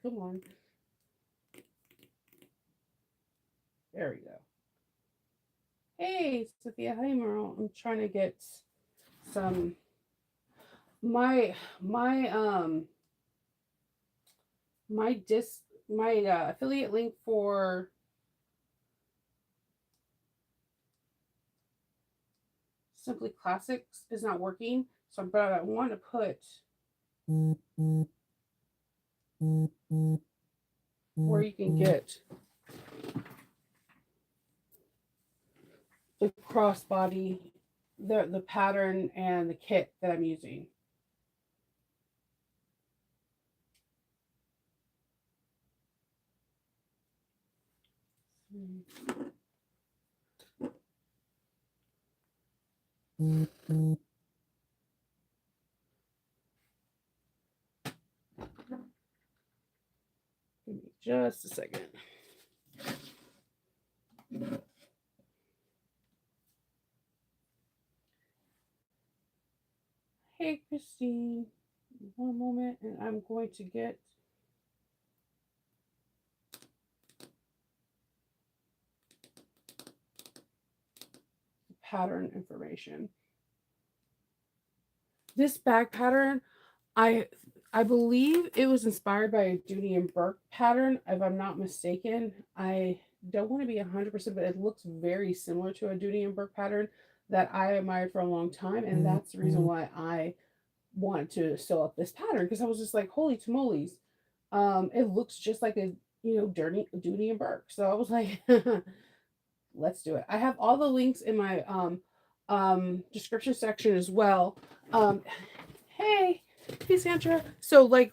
Come on. There we go. Hey, Sophia. Hi, Merle. I'm trying to get some my my disc my affiliate link for Simply Classics is not working. So, but I want to put where you can get the crossbody, the pattern and the kit that I'm using. Give me just a second. Hey, Christine. One moment, and I'm going to get the pattern information. This bag pattern, I I believe it was inspired by a Dooney and Burke pattern, if I'm not mistaken. I don't want to be 100%, but it looks very similar to a Dooney and Burke pattern that I admired for a long time, and that's the reason why I wanted to sew up this pattern because I was just like, holy tamales, it looks just like a Dooney and Burke. So I was like, let's do it. I have all the links in my description section as well. Um, hey, hey Sandra. So like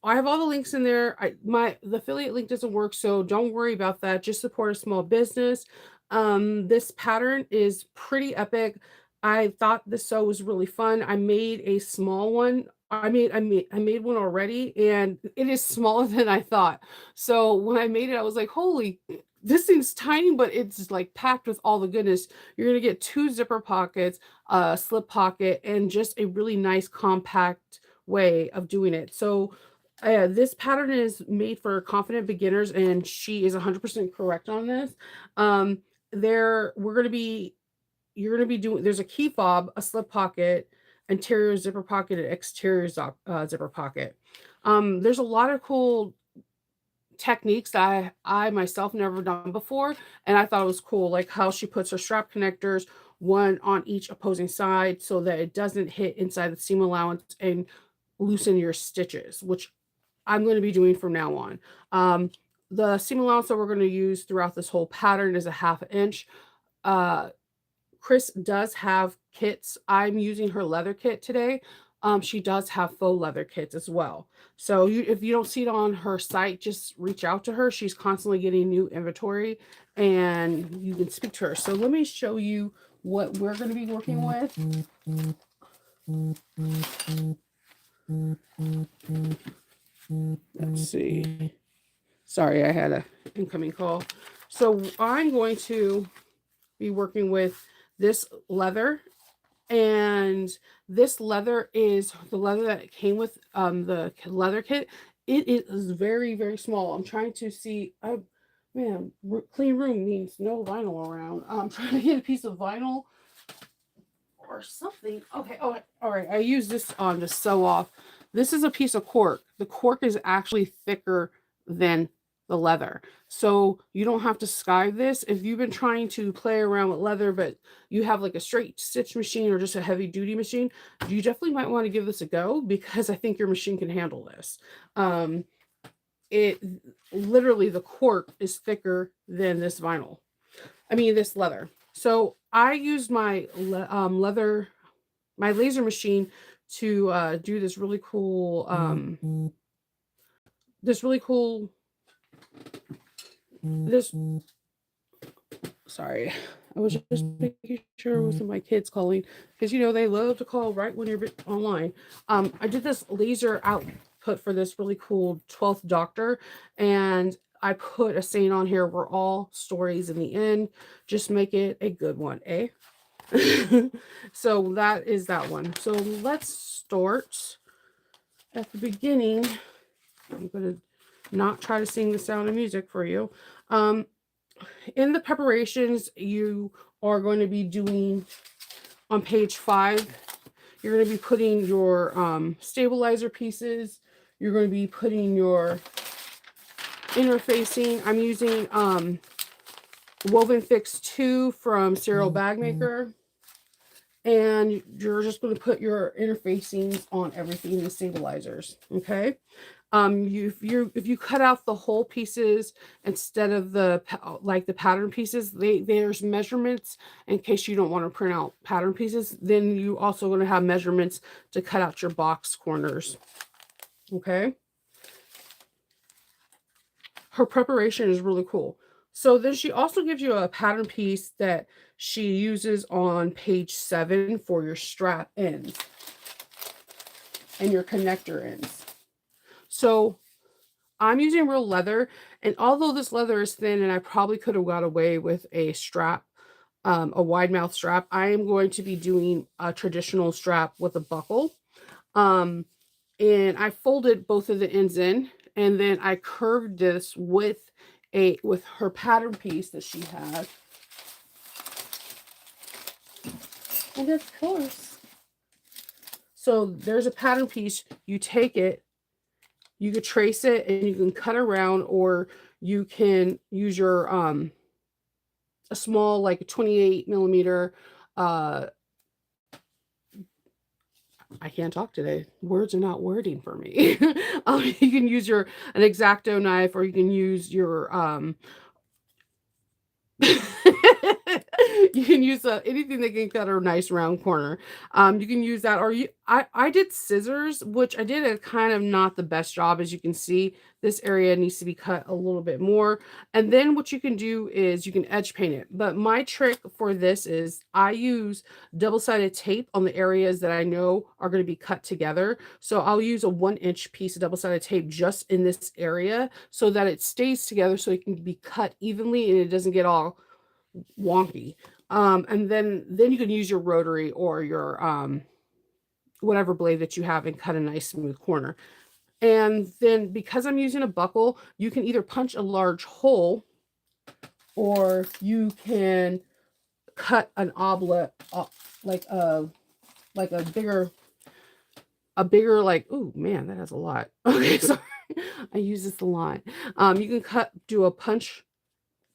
I have all the links in there. The affiliate link doesn't work, so don't worry about that. Just support a small business. This pattern is pretty epic. I thought the sew was really fun. I made a small one. I made one already, and it is smaller than I thought. So when I made it, I was like, "Holy, this thing's tiny, but it's like packed with all the goodness." You're gonna get two zipper pockets, a slip pocket, and just a really nice compact way of doing it. So this pattern is made for confident beginners, and she is 100% correct on this. Um, there, we're going to be, you're going to be doing, there's a key fob, a slip pocket, interior zipper pocket, and exterior zipper pocket. There's a lot of cool techniques that I myself never done before, and I thought it was cool, like how she puts her strap connectors, one on each opposing side so that it doesn't hit inside the seam allowance and loosen your stitches, which I'm going to be doing from now on. The seam allowance that we're going to use throughout this whole pattern is a 1/2 inch. Uh, Chris does have kits. I'm using her leather kit today. She does have faux leather kits as well. So if you don't see it on her site, just reach out to her. She's constantly getting new inventory and you can speak to her. So let me show you what we're going to be working with. Let's see. Sorry, I had an incoming call. So I'm going to be working with this leather, and this leather is the leather that came with the leather kit. It is very, very small. I'm trying to see. Man, clean room means no vinyl around. I'm trying to get a piece of vinyl or something. Okay. Oh, all right. I use this on to sew off. This is a piece of cork. The cork is actually thicker than the leather. So you don't have to skive this. If you've been trying to play around with leather, but you have like a straight stitch machine or just a heavy duty machine, you definitely might want to give this a go because I think your machine can handle this. It literally, the cork is thicker than this vinyl. I mean, this leather. So I used my my laser machine to do this really cool this sorry, I was just making sure it wasn't my kids calling because they love to call right when you're online. I did this laser output for this really cool 12th Doctor, and I put a saying on here: "We're all stories in the end. Just make it a good one, eh?" So that is that one. So let's start at the beginning. I'm gonna not try to sing the sound of music for you. Um, in the preparations, you are going to be doing on page 5. You're going to be putting your stabilizer pieces. You're going to be putting your interfacing. I'm using Woven Fix 2 from Serial Bag Maker. And you're just going to put your interfacings on everything, the stabilizers. Okay. If you cut out the whole pieces instead of the pattern pieces, there's measurements in case you don't want to print out pattern pieces. Then you also going to have measurements to cut out your box corners. Okay. Her preparation is really cool. So then she also gives you a pattern piece that she uses on page 7 for your strap ends and your connector ends. So I'm using real leather, and although this leather is thin and I probably could have got away with a strap, a wide mouth strap, I am going to be doing a traditional strap with a buckle. And I folded both of the ends in, and then I curved this with her pattern piece that she had. And of course, so there's a pattern piece. You take it, you could trace it, and you can cut around, or you can use your a small like 28 millimeter I can't talk today. Words are not wording for me. You can use an X-Acto knife, or you can use your you can use anything that can cut a nice round corner. You can use that, or I did scissors, which I did a kind of not the best job. As you can see, this area needs to be cut a little bit more. And then what you can do is you can edge paint it. But my trick for this is I use double-sided tape on the areas that I know are going to be cut together. So I'll use a 1-inch piece of double-sided tape just in this area so that it stays together, so it can be cut evenly and it doesn't get all wonky. And then you can use your rotary or your whatever blade that you have and cut a nice smooth corner. And then because I'm using a buckle, you can either punch a large hole, or you can cut an oblate, like a bigger like, oh man, that has a lot. Okay, sorry. I use this a lot. You can do a punch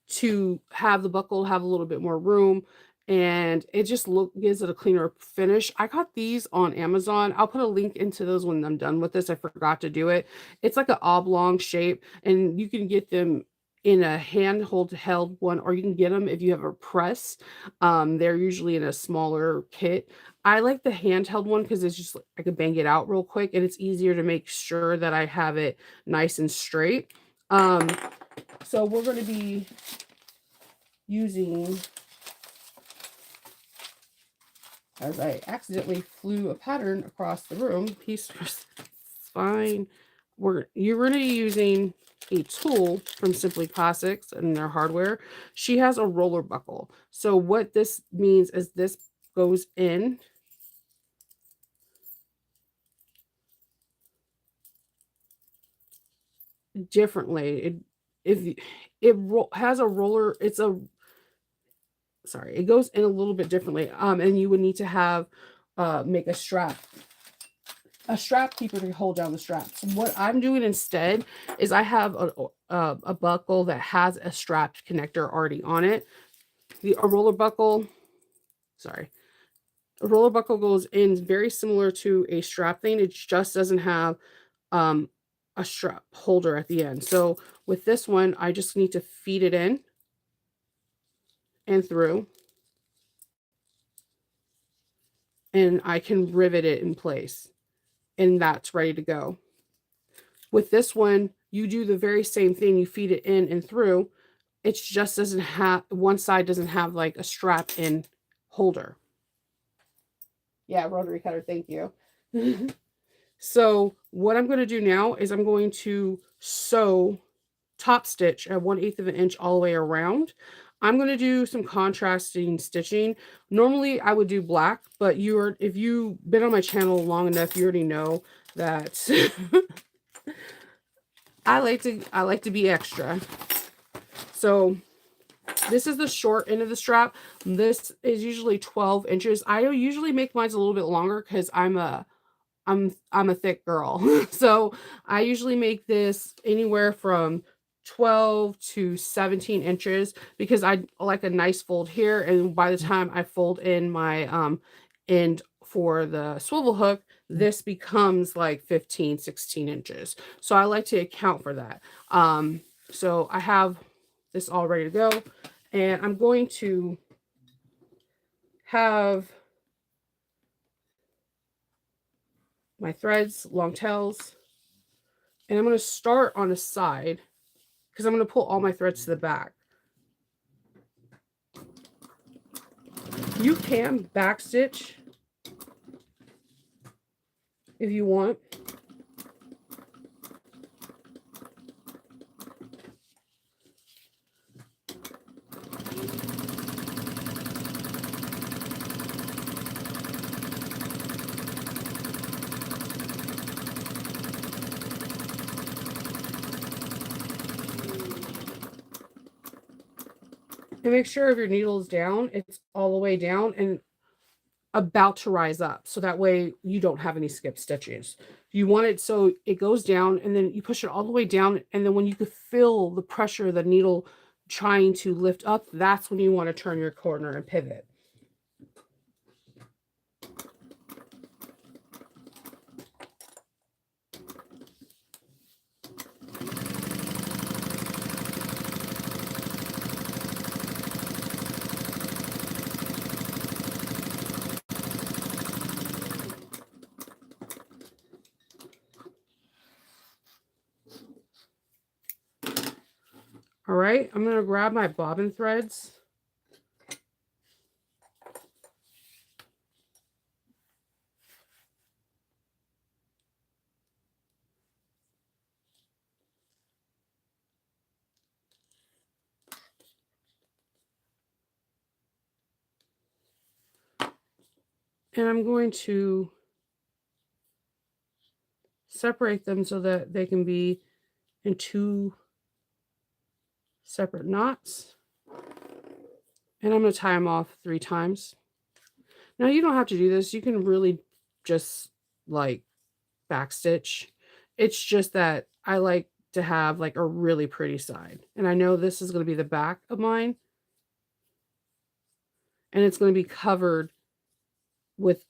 to have the buckle have a little bit more room, and it just gives it a cleaner finish. I got these on Amazon. I'll put a link into those when I'm done with this. I forgot to do it. It's like an oblong shape, and you can get them in a held one, or you can get them if you have a press. They're usually in a smaller kit. I like the handheld one because it's just I can bang it out real quick, and it's easier to make sure that I have it nice and straight. So we're going to be using, as I accidentally flew a pattern across the room, it's fine. You're going to be using a tool from Simply Classics and their hardware. She has a roller buckle. So what this means is this goes in differently. It has a roller, it goes in a little bit differently. And you would need to have make a strap keeper to hold down the straps. What I'm doing instead is I have a buckle that has a strapped connector already on it. A roller buckle goes in very similar to a strap thing. It just doesn't have a strap holder at the end. So with this one, I just need to feed it in and through. and I can rivet it in place, and that's ready to go. With this one, you do the very same thing. You feed it in and through. It just doesn't have, one side doesn't have like a strap in holder. Yeah, rotary cutter, thank you. So what I'm going to do now is I'm going to sew top stitch at 1/8 of an inch all the way around. I'm going to do some contrasting stitching. Normally I would do black, but if you've been on my channel long enough, you already know that I like to be extra. So this is the short end of the strap. This is usually 12 inches. I usually make mine a little bit longer because I'm a thick girl. So I usually make this anywhere from 12 to 17 inches because I like a nice fold here. And by the time I fold in my end for the swivel hook, this becomes like 15, 16 inches. So I like to account for that. So I have this all ready to go. And I'm going to have my threads, long tails, and I'm going to start on the side because I'm going to pull all my threads to the back. You can backstitch if you want. And make sure if your needle is down, it's all the way down and about to rise up. So that way you don't have any skip stitches. You want it so it goes down and then you push it all the way down. And then when you could feel the pressure of the needle trying to lift up, that's when you want to turn your corner and pivot. All right, I'm going to grab my bobbin threads. And I'm going to separate them so that they can be in 2 separate knots. And I'm going to tie them off 3 times. Now you don't have to do this. You can really just like backstitch. It's just that I like to have like a really pretty side. And I know this is going to be the back of mine. And it's going to be covered with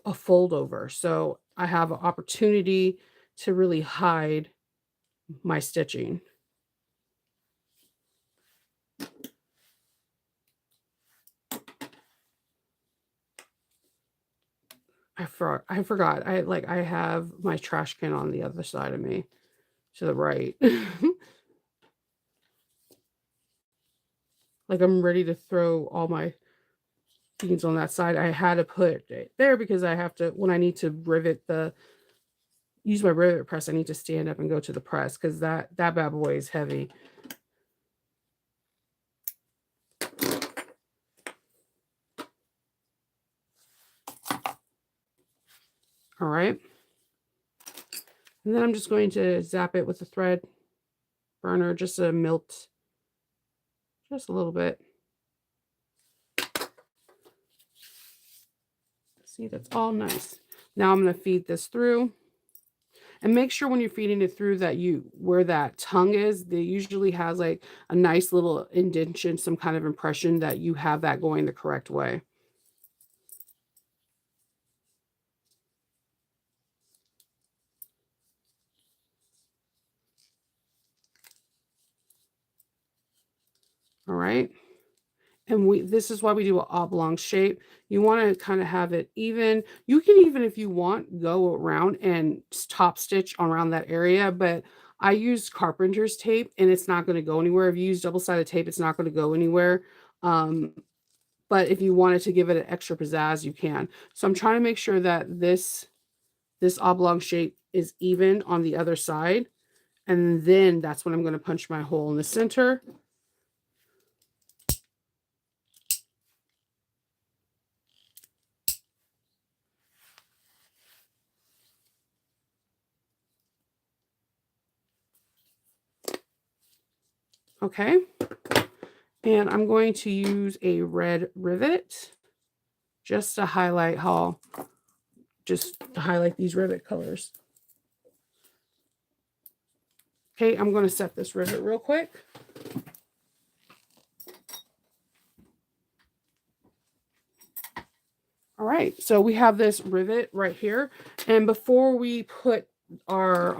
a fold over. So I have an opportunity to really hide my stitching. I forgot. I have my trash can on the other side of me to the right. Like I'm ready to throw all my beans on that side. I had to put it there because I have to, when I need to use my rivet press, I need to stand up and go to the press because that bad boy is heavy. All right. And then I'm just going to zap it with the thread burner just to melt just a little bit. See, that's all nice. Now I'm going to feed this through. And make sure when you're feeding it through that where that tongue is, they usually has like a nice little indentation, some kind of impression that you have that going the correct way. All right. And this is why we do an oblong shape. You want to kind of have it even. You can even, if you want, go around and top stitch around that area, but I use carpenter's tape and it's not going to go anywhere. If you use double-sided tape, it's not going to go anywhere. Um, but if you wanted to give it an extra pizzazz, you can. So I'm trying to make sure that this oblong shape is even on the other side. And then that's when I'm going to punch my hole in the center. Okay. And I'm going to use a red rivet just to highlight these rivet colors. Okay, I'm going to set this rivet real quick. All right, so we have this rivet right here. And before we put our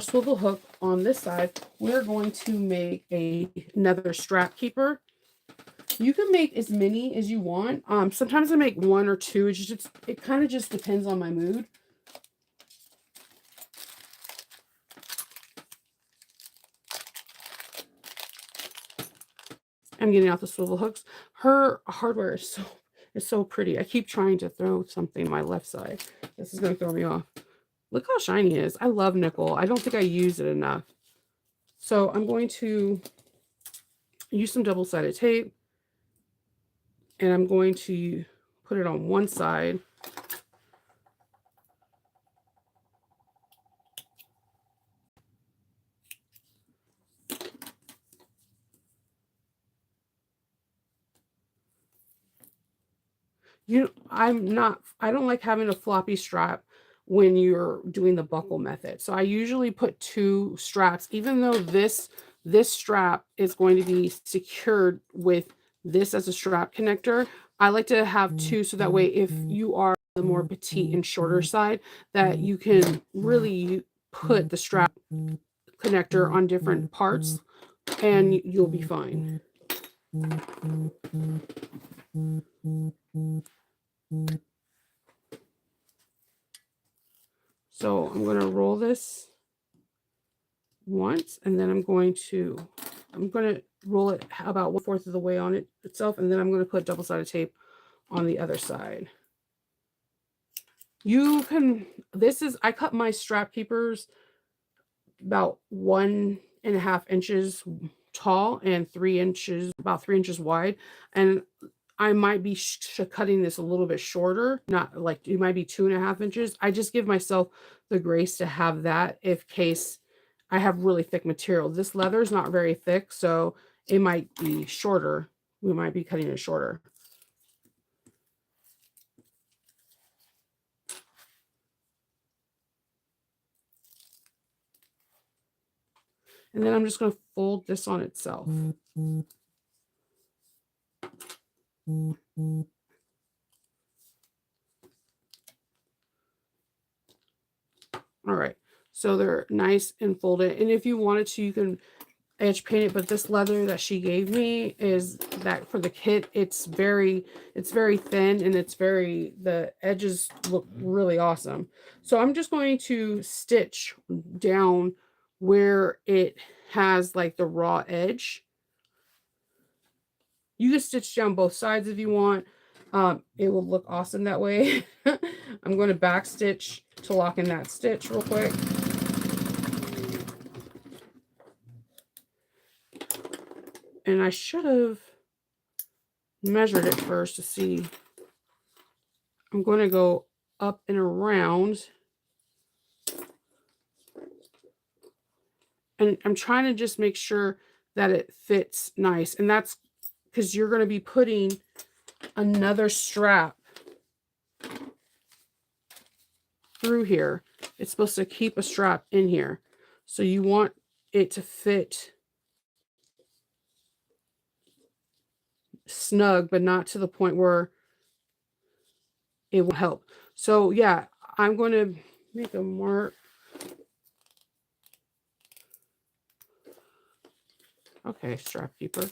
swivel hook on this side, we're going to make another strap keeper. You can make as many as you want. Sometimes I make one or two. It kind of just depends on my mood. I'm getting out the swivel hooks. Her hardware is so pretty. I keep trying to throw something my left side. This is going to throw me off. Look how shiny it is. I love nickel. I don't think I use it enough. So I'm going to use some double-sided tape. And I'm going to put it on one side. I don't like having a floppy strap when you're doing the buckle method. So I usually put two straps, even though this strap is going to be secured with this as a strap connector. I like to have two, so that way if you are the more petite and shorter side, that you can really put the strap connector on different parts and you'll be fine. So I'm going to roll this once, and then I'm going to roll it about 1/4 of the way on it itself, and then I'm going to put double-sided tape on the other side. I cut my strap keepers about 1.5 inches tall and about 3 inches wide. And I might be cutting this a little bit shorter, not like it might be 2.5 inches. I just give myself the grace to have that if case I have really thick material. This leather is not very thick, so it might be shorter. We might be cutting it shorter. And then I'm just going to fold this on itself. All right, so they're nice and folded. And if you wanted to, you can edge paint it, but this leather that she gave me is that for the kit, it's very thin, and the edges look really awesome. So I'm just going to stitch down where it has like the raw edge. You can stitch down both sides if you want. It will look awesome that way. I'm going to back stitch to lock in that stitch real quick. And I should have measured it first to see. I'm going to go up and around. And I'm trying to just make sure that it fits nice. And that's because you're going to be putting another strap through here. It's supposed to keep a strap in here. So you want it to fit snug, but not to the point where it will help. So yeah, I'm going to make a mark. Okay, strap keeper.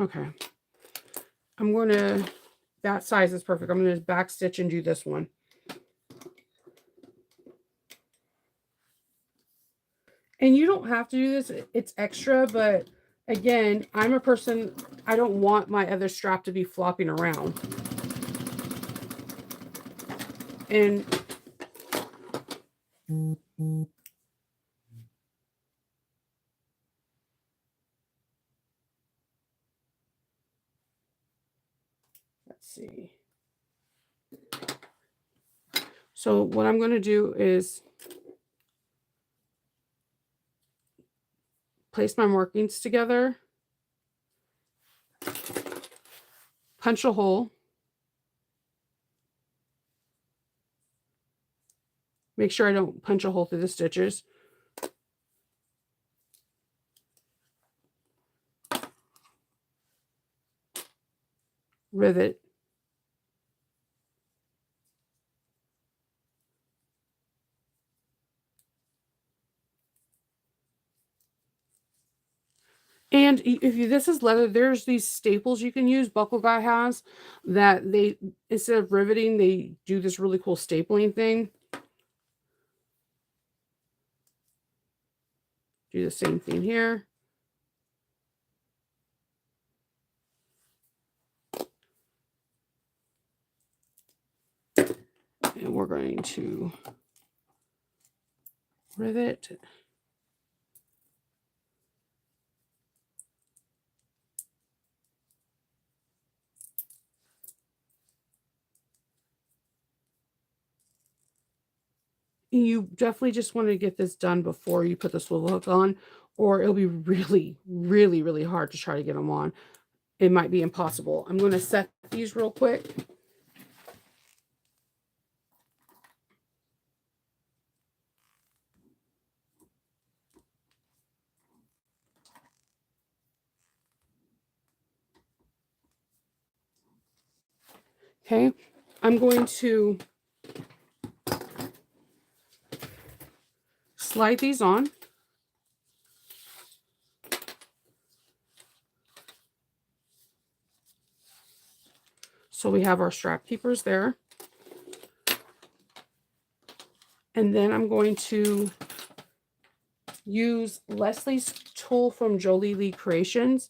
Okay. I'm going to, that size is perfect. I'm going to back stitch and do this one. And you don't have to do this. It's extra, but again, I'm a person, I don't want my other strap to be flopping around. And let's see. So what I'm going to do is place my markings together, punch a hole, make sure I don't punch a hole through the stitches, rivet, and if you, this is leather, there's these staples you can use, Buckle Guy has, that they, instead of riveting, they do this really cool stapling thing. Do the same thing here. And we're going to rivet. You definitely just want to get this done before you put the swivel hook on, or it'll be really, really, really hard to try to get them on. It might be impossible. I'm going to set these real quick. Okay, I'm going to slide these on. So we have our strap keepers there. And then I'm going to use Leslie's tool from Jolie Lee Creations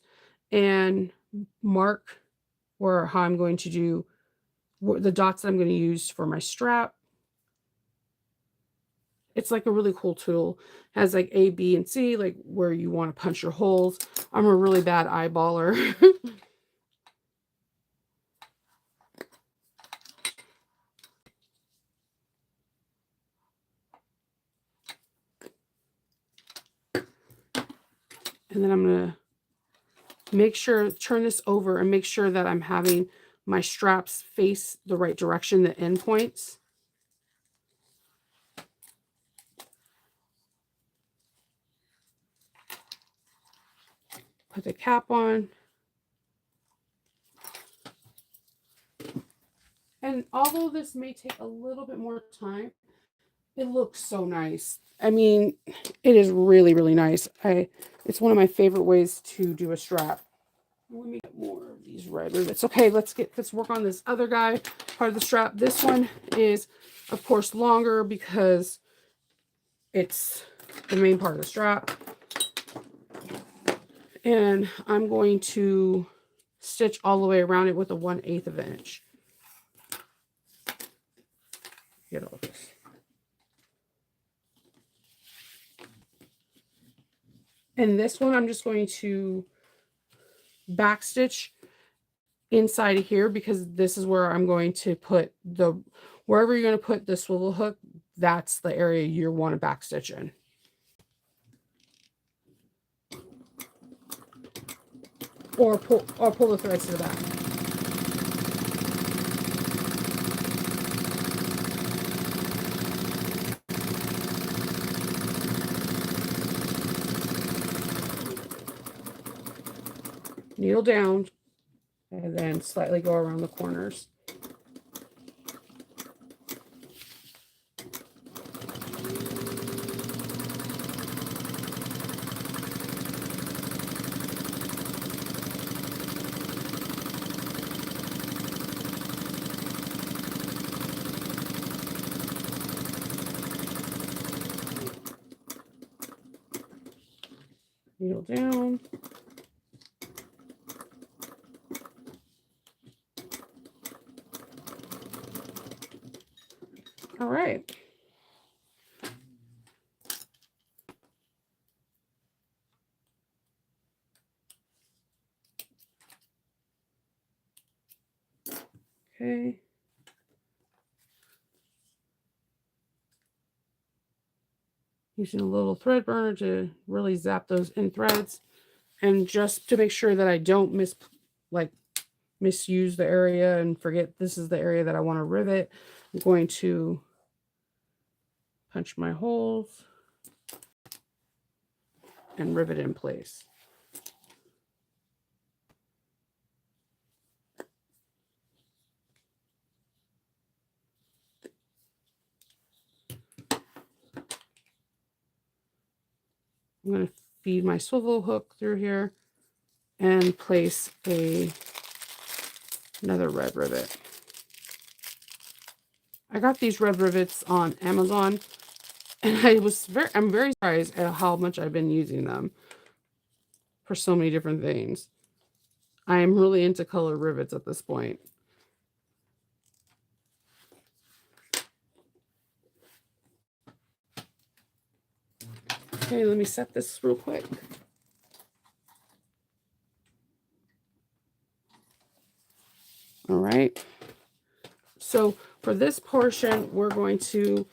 and mark where how I'm going to do the dots that I'm going to use for my strap. It's like a really cool tool. It has like A, B, and C, like where you want to punch your holes. I'm a really bad eyeballer. And then I'm going to make sure, turn this over and make sure that I'm having my straps face the right direction, the end points. Put the cap on. And although this may take a little bit more time, it looks so nice. I mean, it is really, really nice. It's one of my favorite ways to do a strap. Let me get more of these red rivets. Okay, let's work on this other guy, part of the strap. This one is, of course, longer because it's the main part of the strap. And I'm going to stitch all the way around it with a 1/8 of an inch. Get all this. And this one, I'm just going to back stitch inside of here because this is where I'm going to put wherever you're going to put the swivel hook, that's the area you want to back stitch in. Or pull the threads to the back. Needle down and then slightly go around the corners. Needle down. All right. Okay. Using a little thread burner to really zap those in threads, and just to make sure that I don't misuse the area and forget this is the area that I want to rivet. I'm going to punch my holes and rivet in place. I'm going to feed my swivel hook through here and place another red rivet. I got these red rivets on Amazon, and I'm very surprised at how much I've been using them for so many different things. I am really into color rivets at this point. Okay, let me set this real quick. All right. So for this portion, I'm going to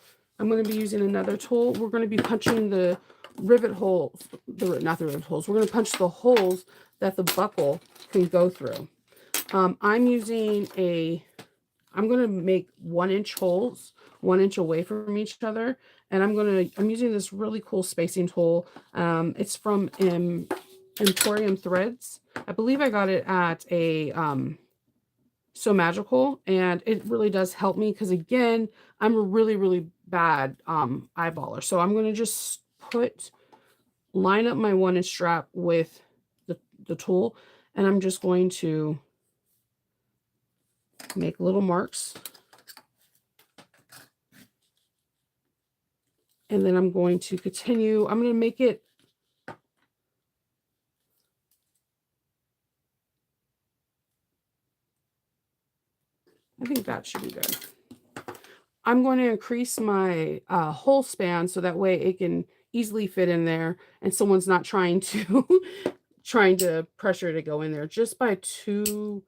be using another tool. We're going to be punching the rivet holes, not the rivet holes. We're going to punch the holes that the buckle can go through. I'm going to make 1-inch holes, 1 inch away from each other. And I'm using this really cool spacing tool. It's from Emporium Threads. I believe I got it at a So Magical, and it really does help me because, again, I'm a really, really bad eyeballer. So I'm going to just line up my 1-inch strap with the tool, and I'm just going to make little marks. And then I'm going to continue. I'm going to make it I think that should be good. I'm going to increase my hole span so that way it can easily fit in there and someone's not trying to pressure to go in there just by 2,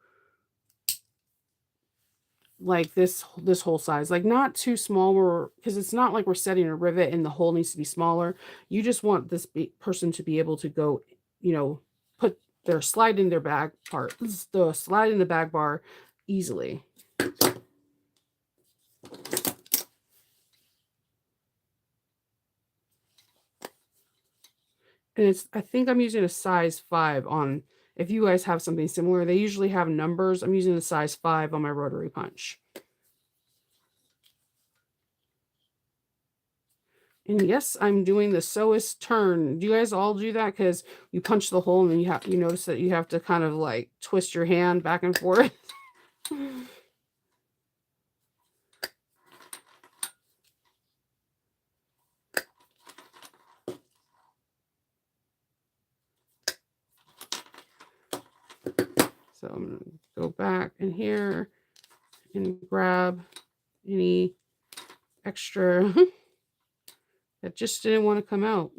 like this hole size, like not too small, because it's not like we're setting a rivet and the hole needs to be smaller. You just want this person to be able to go, put their slide in their bag part, the slide in the bag bar easily. And I think I'm using a size 5 on, if you guys have something similar, they usually have numbers. I'm using the size 5 on my rotary punch. And yes, I'm doing the sewist turn. Do you guys all do that? Because you punch the hole and then you notice that you have to kind of like twist your hand back and forth. So I'm going to go back in here and grab any extra that just didn't want to come out.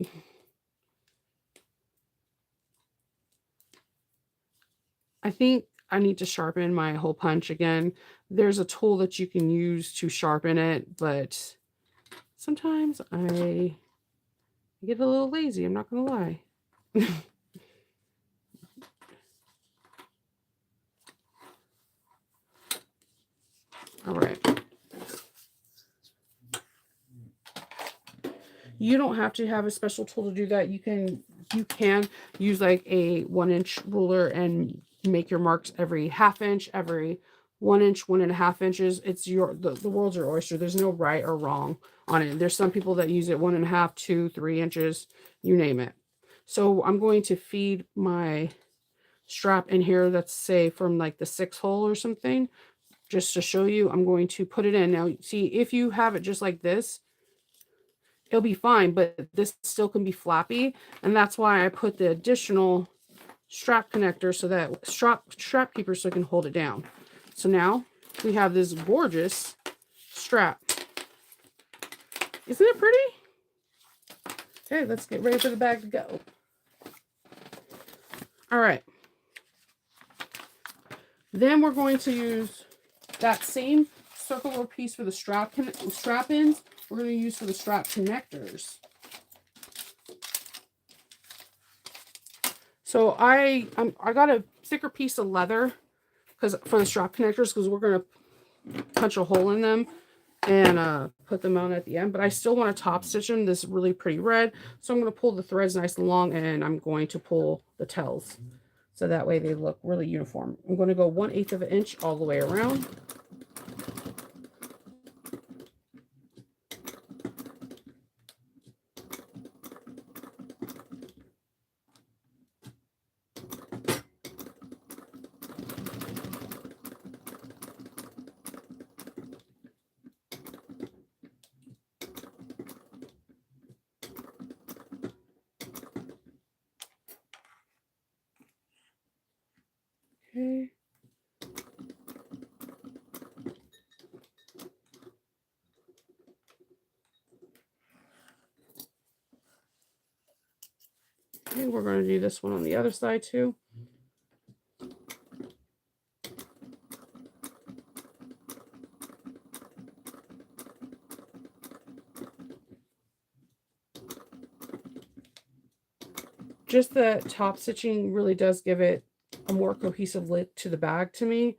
I think I need to sharpen my hole punch again. There's a tool that you can use to sharpen it, but sometimes I get a little lazy. I'm not going to lie. All right. You don't have to have a special tool to do that. You can use like a 1-inch ruler and make your marks every 1/2 inch, every 1 inch, 1.5 inches. It's the world's your oyster. There's no right or wrong on it. There's some people that use it 1.5, 2, 3 inches, you name it. So I'm going to feed my strap in here, that's say from like the 6 hole or something, just to show you. I'm going to put it in. Now, see, if you have it just like this, it'll be fine, but this still can be flappy. And that's why I put the additional strap connector so that strap keeper so I can hold it down. So now we have this gorgeous strap. Isn't it pretty? Okay, let's get ready for the bag to go. All right. Then we're going to use that same circular piece for the strap ins. We're going to use for the strap connectors. So I got a thicker piece of leather for the strap connectors because we're going to punch a hole in them and put them on at the end. But I still want to top stitch them this really pretty red. So I'm going to pull the threads nice and long, and I'm going to pull the tails. So that way they look really uniform. I'm going to go 1/8 of an inch all the way around. Okay. Okay, we're going to do this one on the other side too. Just the top stitching really does give it a more cohesive look to the bag to me.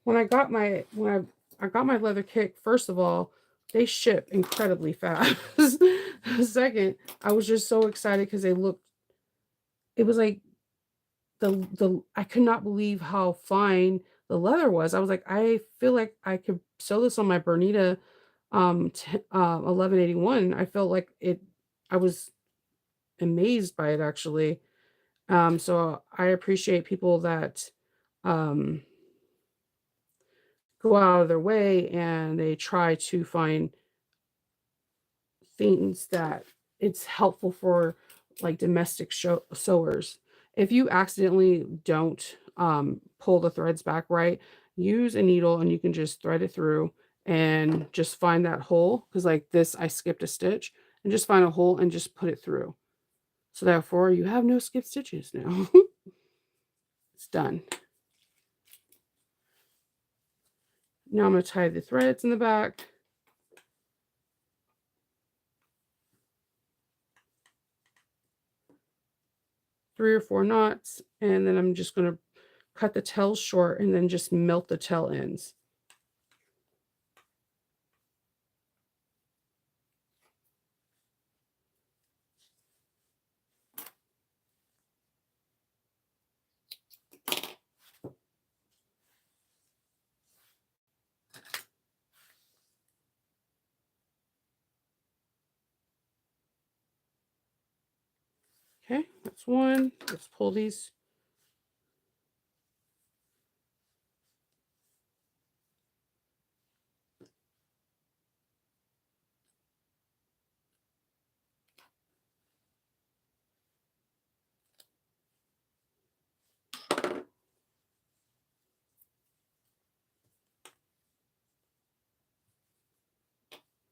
When I got my leather kick, first of all, they ship incredibly fast. Second, I was just so excited because it was like the I could not believe how fine the leather was. I was like, I feel like I could sew this on my Bernita 1181. I felt like it I was amazed by it actually. So I appreciate people that um go out of their way and they try to find things that it's helpful for like domestic sewers. If you accidentally don't pull the threads back right, use a needle and you can just thread it through and just find that hole. Because like this, I skipped a stitch and just find a hole and just put it through. So therefore, you have no skip stitches now. It's done. Now I'm going to tie the threads in the back. Three or four knots, and then I'm just going to cut the tails short and then just melt the tail ends. Okay, that's one. Let's pull these.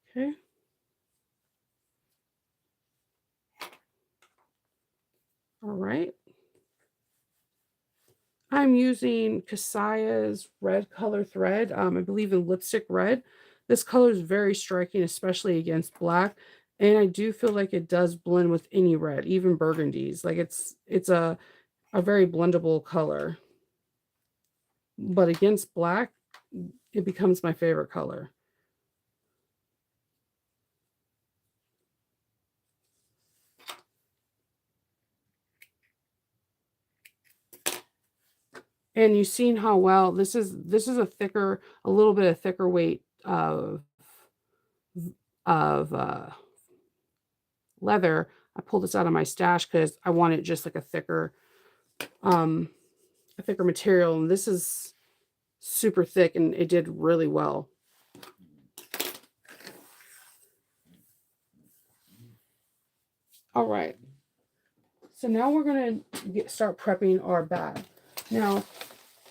Okay. All right. I'm using Kasaya's red color thread. I believe in lipstick red. This color is very striking, especially against black. And I do feel like it does blend with any red, even burgundies. Like it's a very blendable color. But against black, it becomes my favorite color. And you've seen how well this is a little bit of thicker weight of of leather. I pulled this out of my stash because I wanted just like a thicker material, and this is super thick and it did really well. All right. So now we're going to start prepping our bag. Now,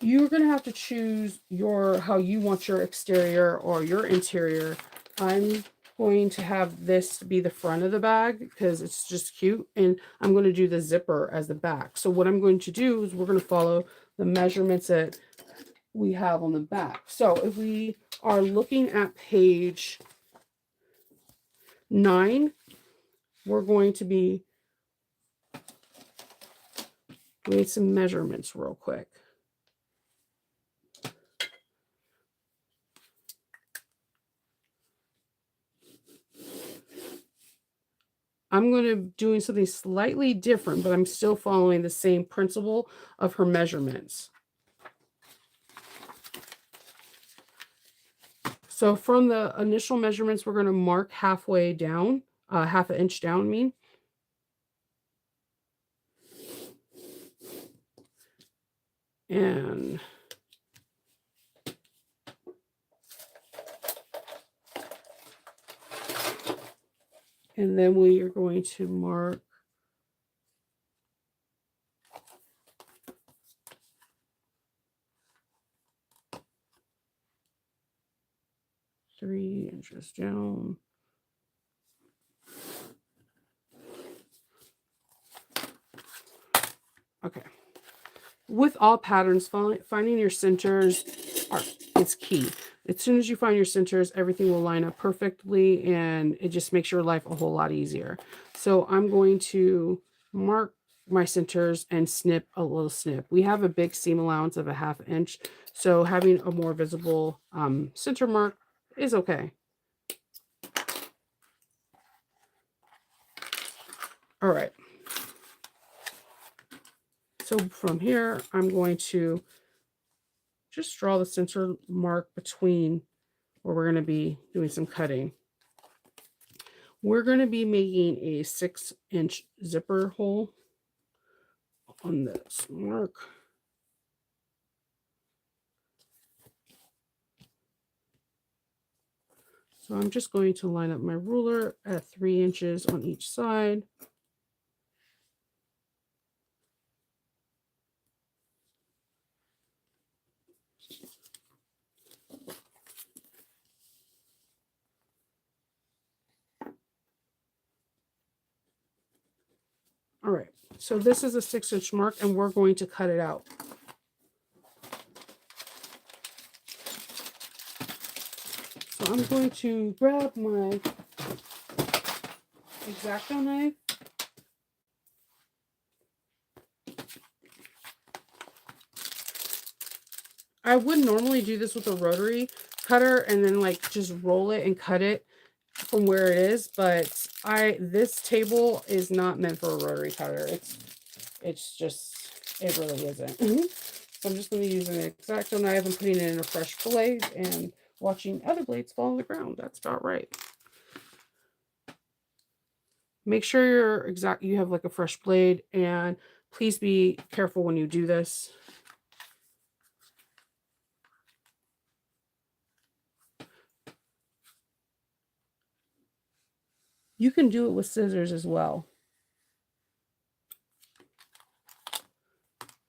you're going to have to choose how you want your exterior or your interior. I'm going to have this be the front of the bag because it's just cute, and I'm going to do the zipper as the back. So what I'm going to do is we're going to follow the measurements that we have on the back. So if we are looking at page 9, we're going to be doing some measurements real quick. I'm going to doing something slightly different, but I'm still following the same principle of her measurements. So from the initial measurements, we're going to mark halfway down, half an inch down, and then we are going to mark three inches down. Okay. With all patterns, finding your centers it's key. As soon as you find your centers, everything will line up perfectly, and it just makes your life a whole lot easier. So I'm going to mark my centers and snip a little snip. We have a big seam allowance of a ½ inch, so having a more visible center mark is okay. All right. So from here, I'm going to just draw the center mark between where we're going to be doing some cutting. We're going to be making a 6-inch zipper hole on this mark. So I'm just going to line up my ruler at 3 inches on each side. All right, so this is a 6-inch mark, and we're going to cut it out. So I'm going to grab my X-Acto knife. I would normally do this with a rotary cutter and then like just roll it and cut it from where it is, but this table is not meant for a rotary cutter. It really isn't. So I'm just going to use an X-Acto knife and putting it in a fresh blade and watching other blades fall on the ground. That's about right. Make sure you have like a fresh blade, and please be careful when you do this. You can do it with scissors as well.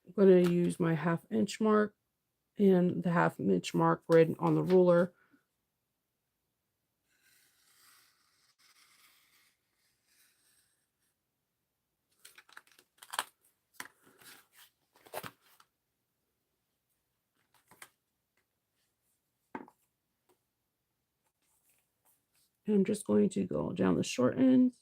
I'm going to use my ½ inch mark and the ½ inch mark grid on the ruler. And I'm just going to go down the short ends.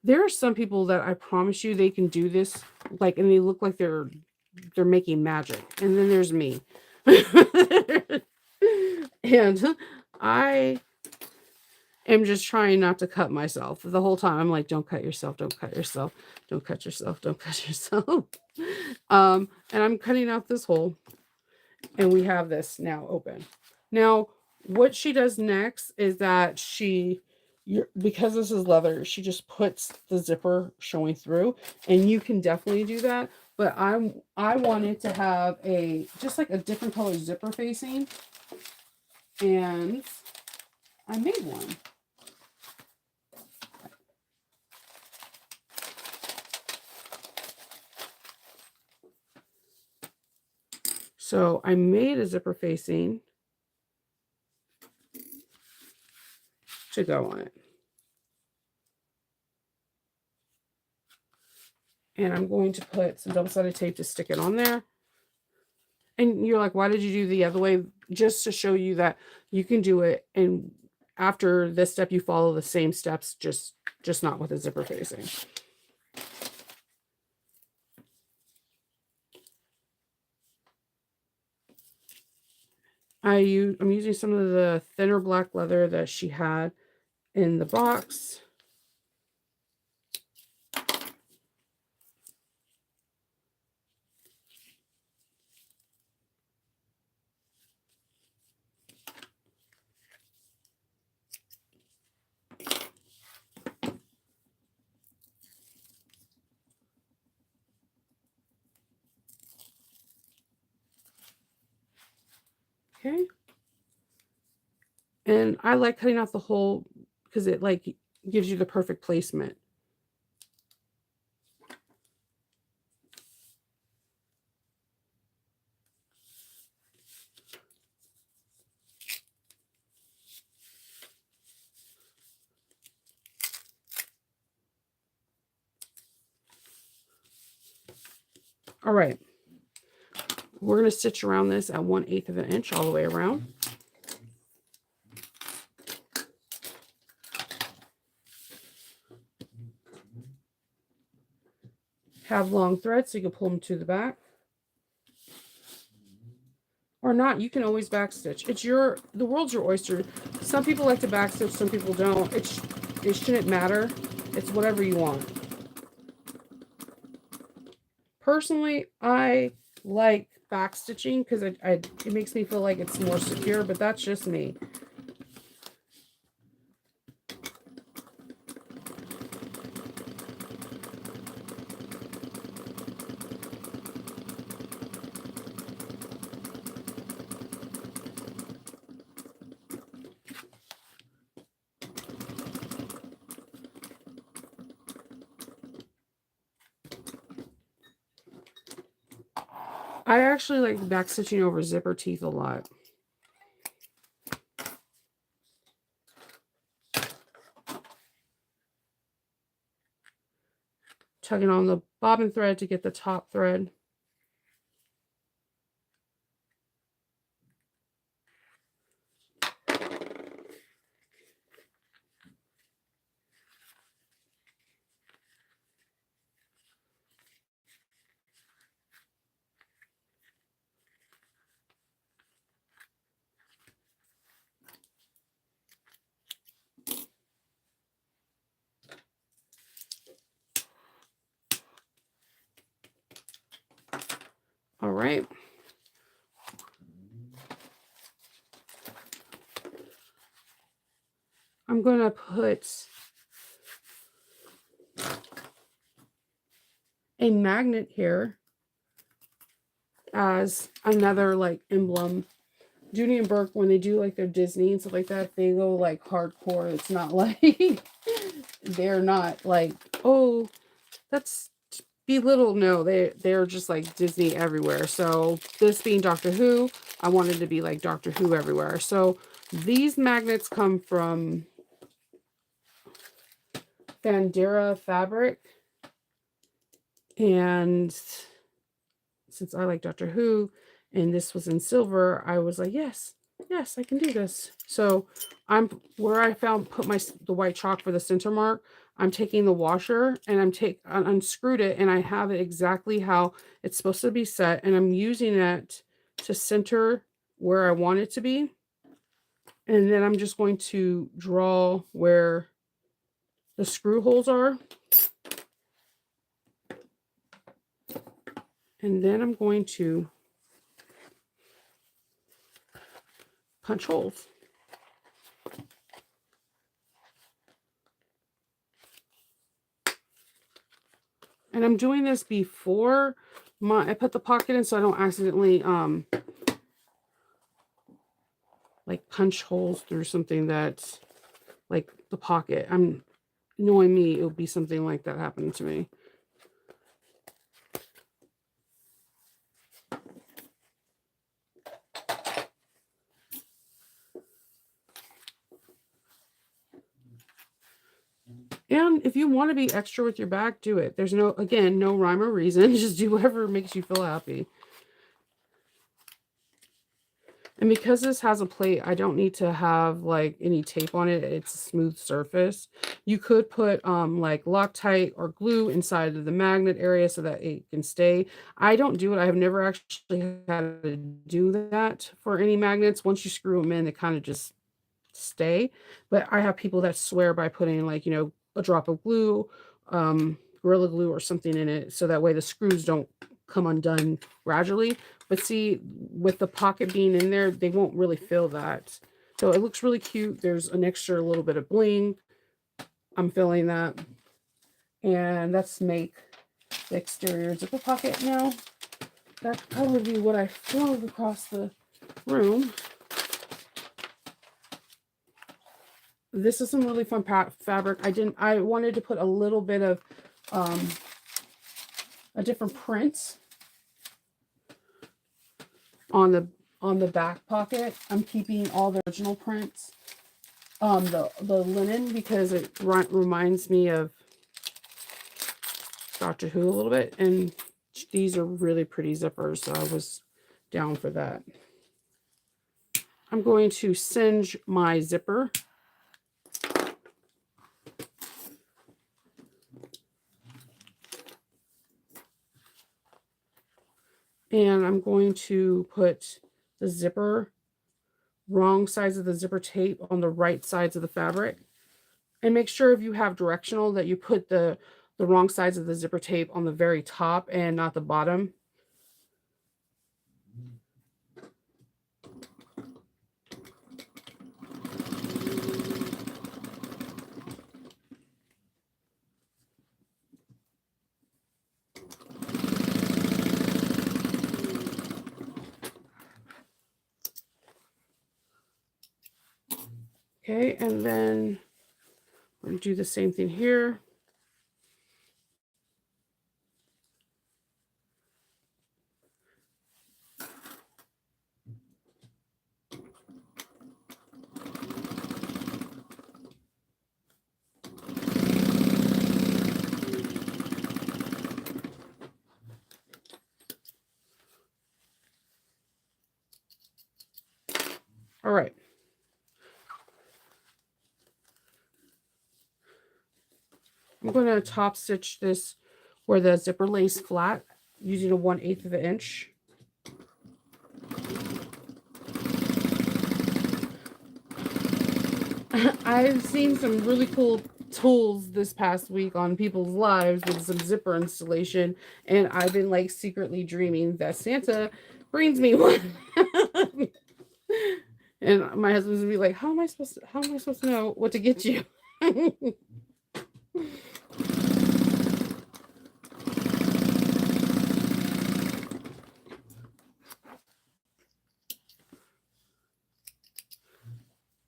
There are some people that I promise you they can do this, like, and they look like they're making magic. And then there's me. And I am just trying not to cut myself. The whole time I'm like, don't cut yourself, don't cut yourself, don't cut yourself, don't cut yourself. And I'm cutting out this hole, and we have this now open. Now, what she does next is that because this is leather, she just puts the zipper showing through, and you can definitely do that. But I wanted to have a just like a different color zipper facing, and I made one. So I made a zipper facing to go on it. And I'm going to put some double-sided tape to stick it on there. And you're like, why did you do the other way? Just to show you that you can do it. And after this step, you follow the same steps, just not with a zipper facing. I'm using some of the thinner black leather that she had in the box. Okay. And I like cutting out the hole because it like gives you the perfect placement. All right. We're going to stitch around this at 1/8 of an inch all the way around. Have long threads so you can pull them to the back. Or not, you can always backstitch. The world's your oyster. Some people like to backstitch, some people don't. It shouldn't matter. It's whatever you want. Personally, I like backstitching because it makes me feel like it's more secure, but that's just me. I actually like backstitching over zipper teeth a lot. Tugging on the bobbin thread to get the top thread. All right. I'm going to put a magnet here as another like emblem. Judy and Burke, when they do like their Disney and stuff like that, they go like hardcore. It's not like they're not like, oh, that's belittle. No, they're just like Disney everywhere. So this being Doctor Who, I wanted to be like Doctor Who everywhere. So these magnets come from Bandera fabric, and since I like Doctor Who and this was in silver, I was like, yes, I can do this. So where I put the white chalk for the center mark, I'm taking the washer and I unscrewed it, and I have it exactly how it's supposed to be set, and I'm using it to center where I want it to be. And then I'm just going to draw where the screw holes are. And then I'm going to punch holes. And I'm doing this before I put the pocket in so I don't accidentally like punch holes through something that's like the pocket. Knowing me, it would be something like that happening to me. And if you want to be extra with your back, do it. There's no rhyme or reason. Just do whatever makes you feel happy. And because this has a plate, I don't need to have like any tape on it. It's a smooth surface. You could put like Loctite or glue inside of the magnet area so that it can stay. I don't do it. I have never actually had to do that for any magnets. Once you screw them in, they kind of just stay. But I have people that swear by putting like, a drop of glue, Gorilla Glue or something in it so that way the screws don't come undone gradually. But see, with the pocket being in there, they won't really feel that. So it looks really cute. There's an extra little bit of bling. I'm feeling that. And let's make the exterior zipper pocket now. That'd probably be what I flung across the room. This is some really fun fabric. I wanted to put a little bit of a different print on the back pocket. I'm keeping all the original prints. The linen because it reminds me of Doctor Who a little bit, and these are really pretty zippers, so I was down for that. I'm going to singe my zipper. And I'm going to put the zipper, wrong sides of the zipper tape on the right sides of the fabric. And make sure if you have directional that you put the wrong sides of the zipper tape on the very top and not the bottom. Okay, and then we're going to do the same thing here. All right. I'm going to top stitch this where the zipper lays flat using a 1/8 of an inch. I've seen some really cool tools this past week on people's lives with some zipper installation, and I've been like secretly dreaming that Santa brings me one. And my husband's gonna be like, how am I supposed to know what to get you?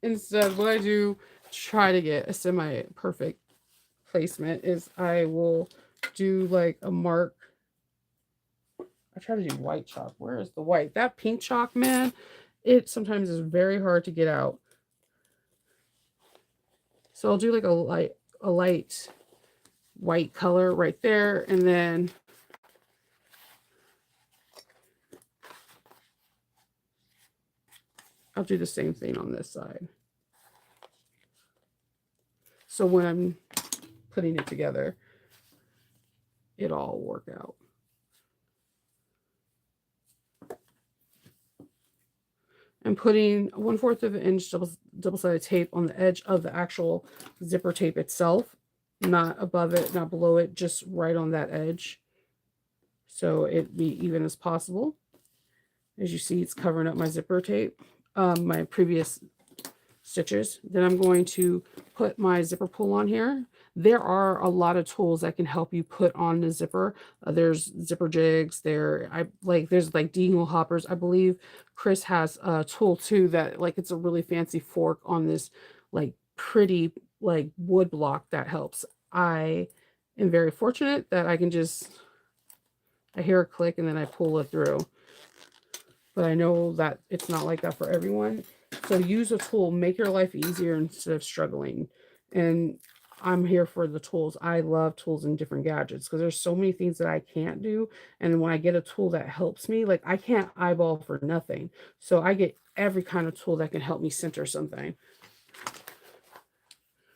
Instead, what I do try to get a semi-perfect placement is I will do like a mark. I try to do white chalk. Where is the white? That pink chalk, man, it sometimes is very hard to get out. So I'll do like a light white color right there, and then I'll do the same thing on this side. So when I'm putting it together, it'll all work out. I'm putting 1/4 of an inch double-sided tape on the edge of the actual zipper tape itself, not above it, not below it, just right on that edge. So it be even as possible. As you see, it's covering up my zipper tape. my previous stitches. Then I'm going to put my zipper pull on here. There are a lot of tools that can help you put on the zipper. There's zipper jigs. There's like dingle hoppers. I believe Chris has a tool too that like it's a really fancy fork on this like pretty like wood block that helps. I am very fortunate that I can just I hear a click and then I pull it through. But I know that it's not like that for everyone. So use a tool, make your life easier instead of struggling. And I'm here for the tools. I love tools and different gadgets because there's so many things that I can't do. And when I get a tool that helps me, like I can't eyeball for nothing. So I get every kind of tool that can help me center something.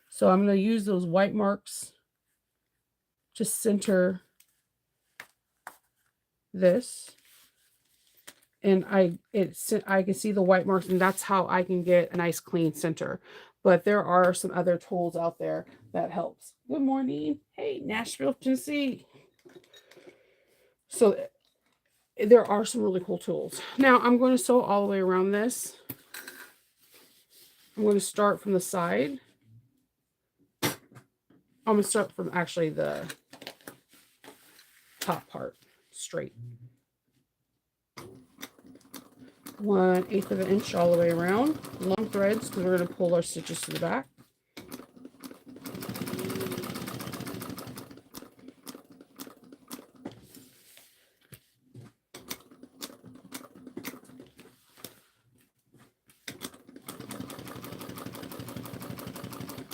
So I'm going to use those white marks to center this. And I can see the white marks, and that's how I can get a nice clean center. But there are some other tools out there that helps. Good morning. Hey, Nashville, Tennessee. So there are some really cool tools. Now I'm going to sew all the way around this. I'm going to start from the side. I'm going to start from actually the top part straight. 1/8 of an inch all the way around. Long threads because we're going to pull our stitches to the back.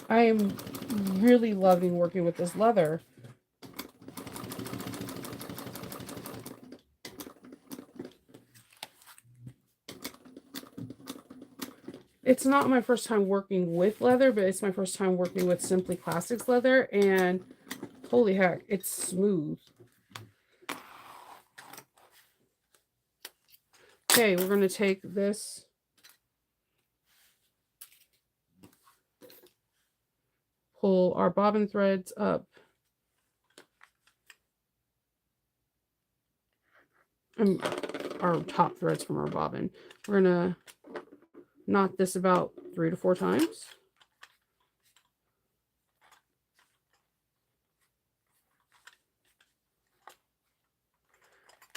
I am really loving working with this leather. It's not my first time working with leather, but it's my first time working with Simply Classics leather, and holy heck, it's smooth. Okay, we're going to take this, pull our bobbin threads up, and our top threads from our bobbin. We're going to knot this about 3 to 4 times.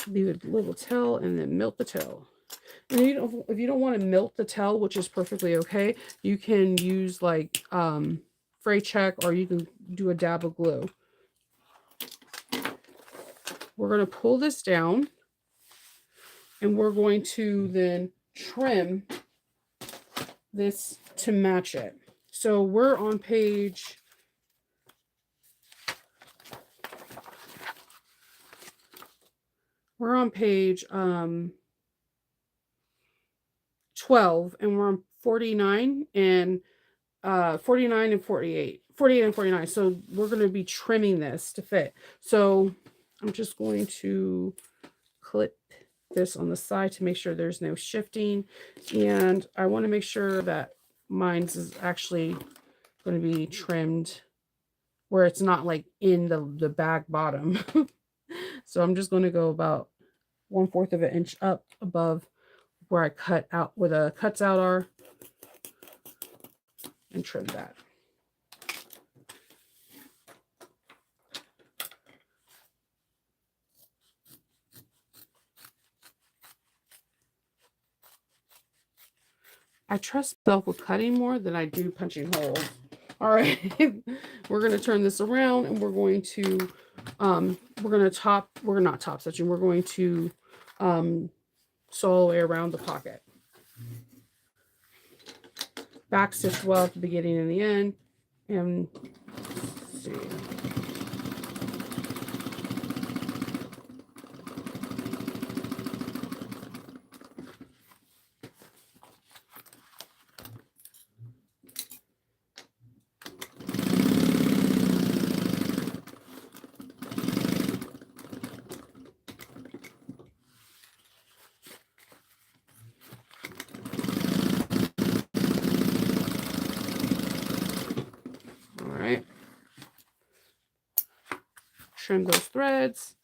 Leave a little tail and then milt the tail. And if you don't want to milt the tail, which is perfectly okay, you can use like fray check, or you can do a dab of glue. We're going to pull this down, and we're going to then trim this to match it. So we're on page 12, and we're on 49 and 49 and 48 and 49. So we're going to be trimming this to fit. So I'm just going to clip this on the side to make sure there's no shifting, and I want to make sure that mine's is actually going to be trimmed where it's not like in the back bottom. So I'm just going to go about 1/4 of an inch up above where I cut out, where the cuts out are, and trim that. I trust myself with cutting more than I do punching holes. All right, we're going to turn this around, and we're going to we're not top stitching. We're going to sew all the way around the pocket. Back stitch well at the beginning and the end, and let's see. Trim those threads.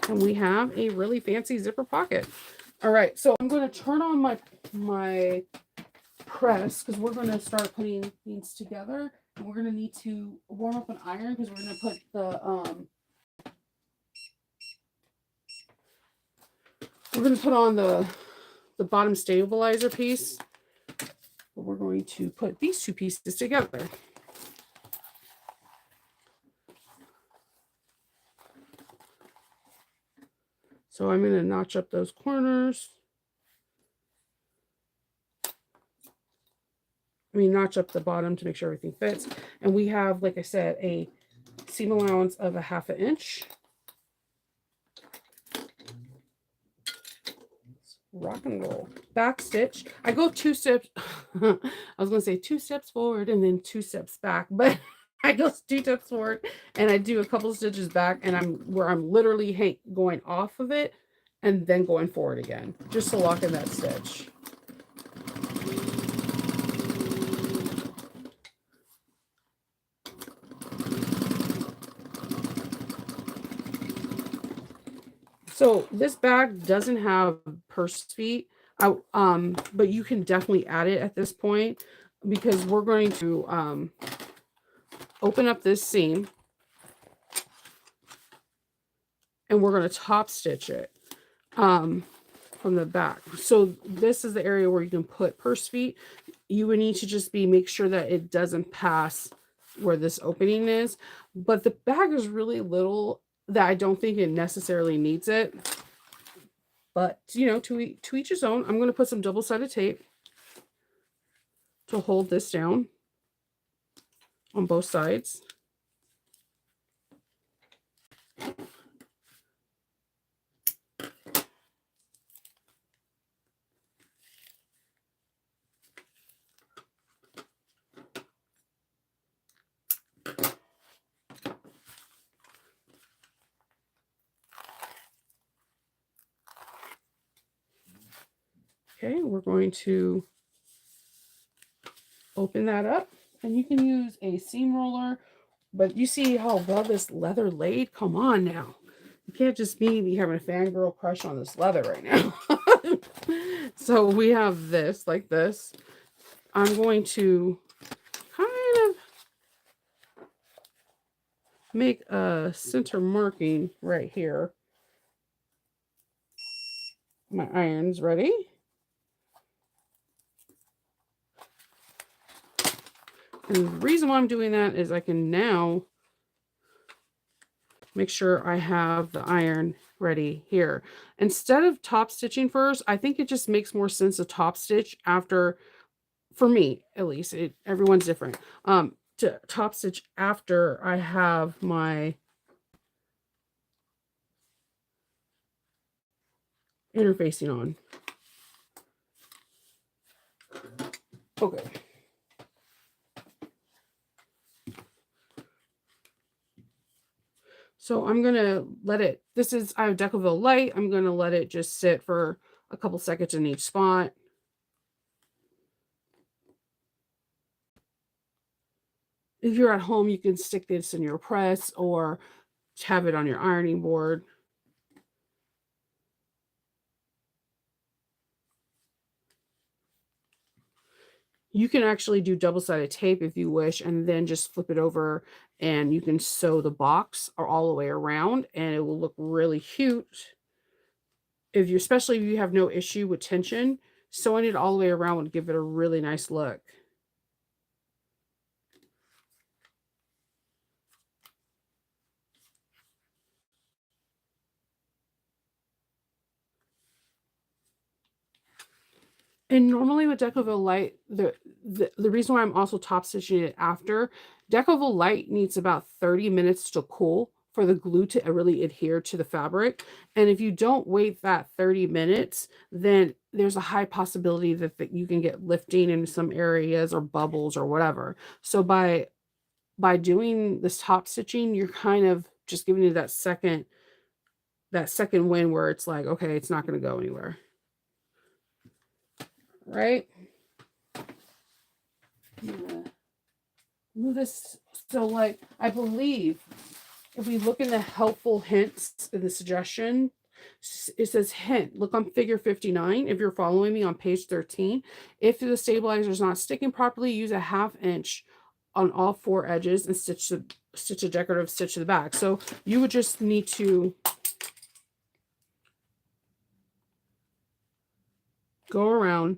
And we have a really fancy zipper pocket. All right, so I'm going to turn on my press because we're going to start putting things together. And we're going to need to warm up an iron because we're going to put on the bottom stabilizer piece. But we're going to put these two pieces together. So I'm going to notch up those corners. Notch up the bottom to make sure everything fits. And we have, like I said, a seam allowance of a 1/2 inch. Rock and roll. Back stitch. I go 2 steps. I was going to say 2 steps forward and then 2 steps back, but I go 2 steps forward and I do a couple of stitches back, and I'm literally going off of it and then going forward again just to lock in that stitch. So this bag doesn't have purse feet, but you can definitely add it at this point because we're going to open up this seam and we're going to top stitch it from the back. So this is the area where you can put purse feet. You would need to just make sure that it doesn't pass where this opening is, but the bag is really little that I don't think it necessarily needs it. But, to each his own. I'm going to put some double-sided tape to hold this down on both sides. Okay, we're going to open that up, and you can use a seam roller, but you see how well this leather laid? Come on now. You can't just be having a fangirl crush on this leather right now. So we have this, like this. I'm going to kind of make a center marking right here. My iron's ready. And the reason why I'm doing that is I can now make sure I have the iron ready here. Instead of top stitching first, I think it just makes more sense to top stitch after, for me at least, everyone's different, to top stitch after I have my interfacing on. Okay. So I'm going to let it, I have Decoville Light. I'm going to let it just sit for a couple seconds in each spot. If you're at home, you can stick this in your press or have it on your ironing board. You can actually do double-sided tape if you wish, and then just flip it over and you can sew the box all the way around and it will look really cute. Especially if you have no issue with tension, sewing it all the way around would give it a really nice look. And normally with Decoville Light, the reason why I'm also top stitching it after, Decoville Light needs about 30 minutes to cool for the glue to really adhere to the fabric. And if you don't wait that 30 minutes, then there's a high possibility that you can get lifting in some areas or bubbles or whatever. So by doing this top stitching, you're kind of just giving it that second win where it's like, okay, it's not going to go anywhere. Right? Move this. So, like, I believe if we look in the helpful hints in the suggestion, it says hint, look on figure 59. If you're following me on page 13, if the stabilizer is not sticking properly, use a 1/2 inch on all 4 edges and stitch a decorative stitch to the back. So you would just need to go around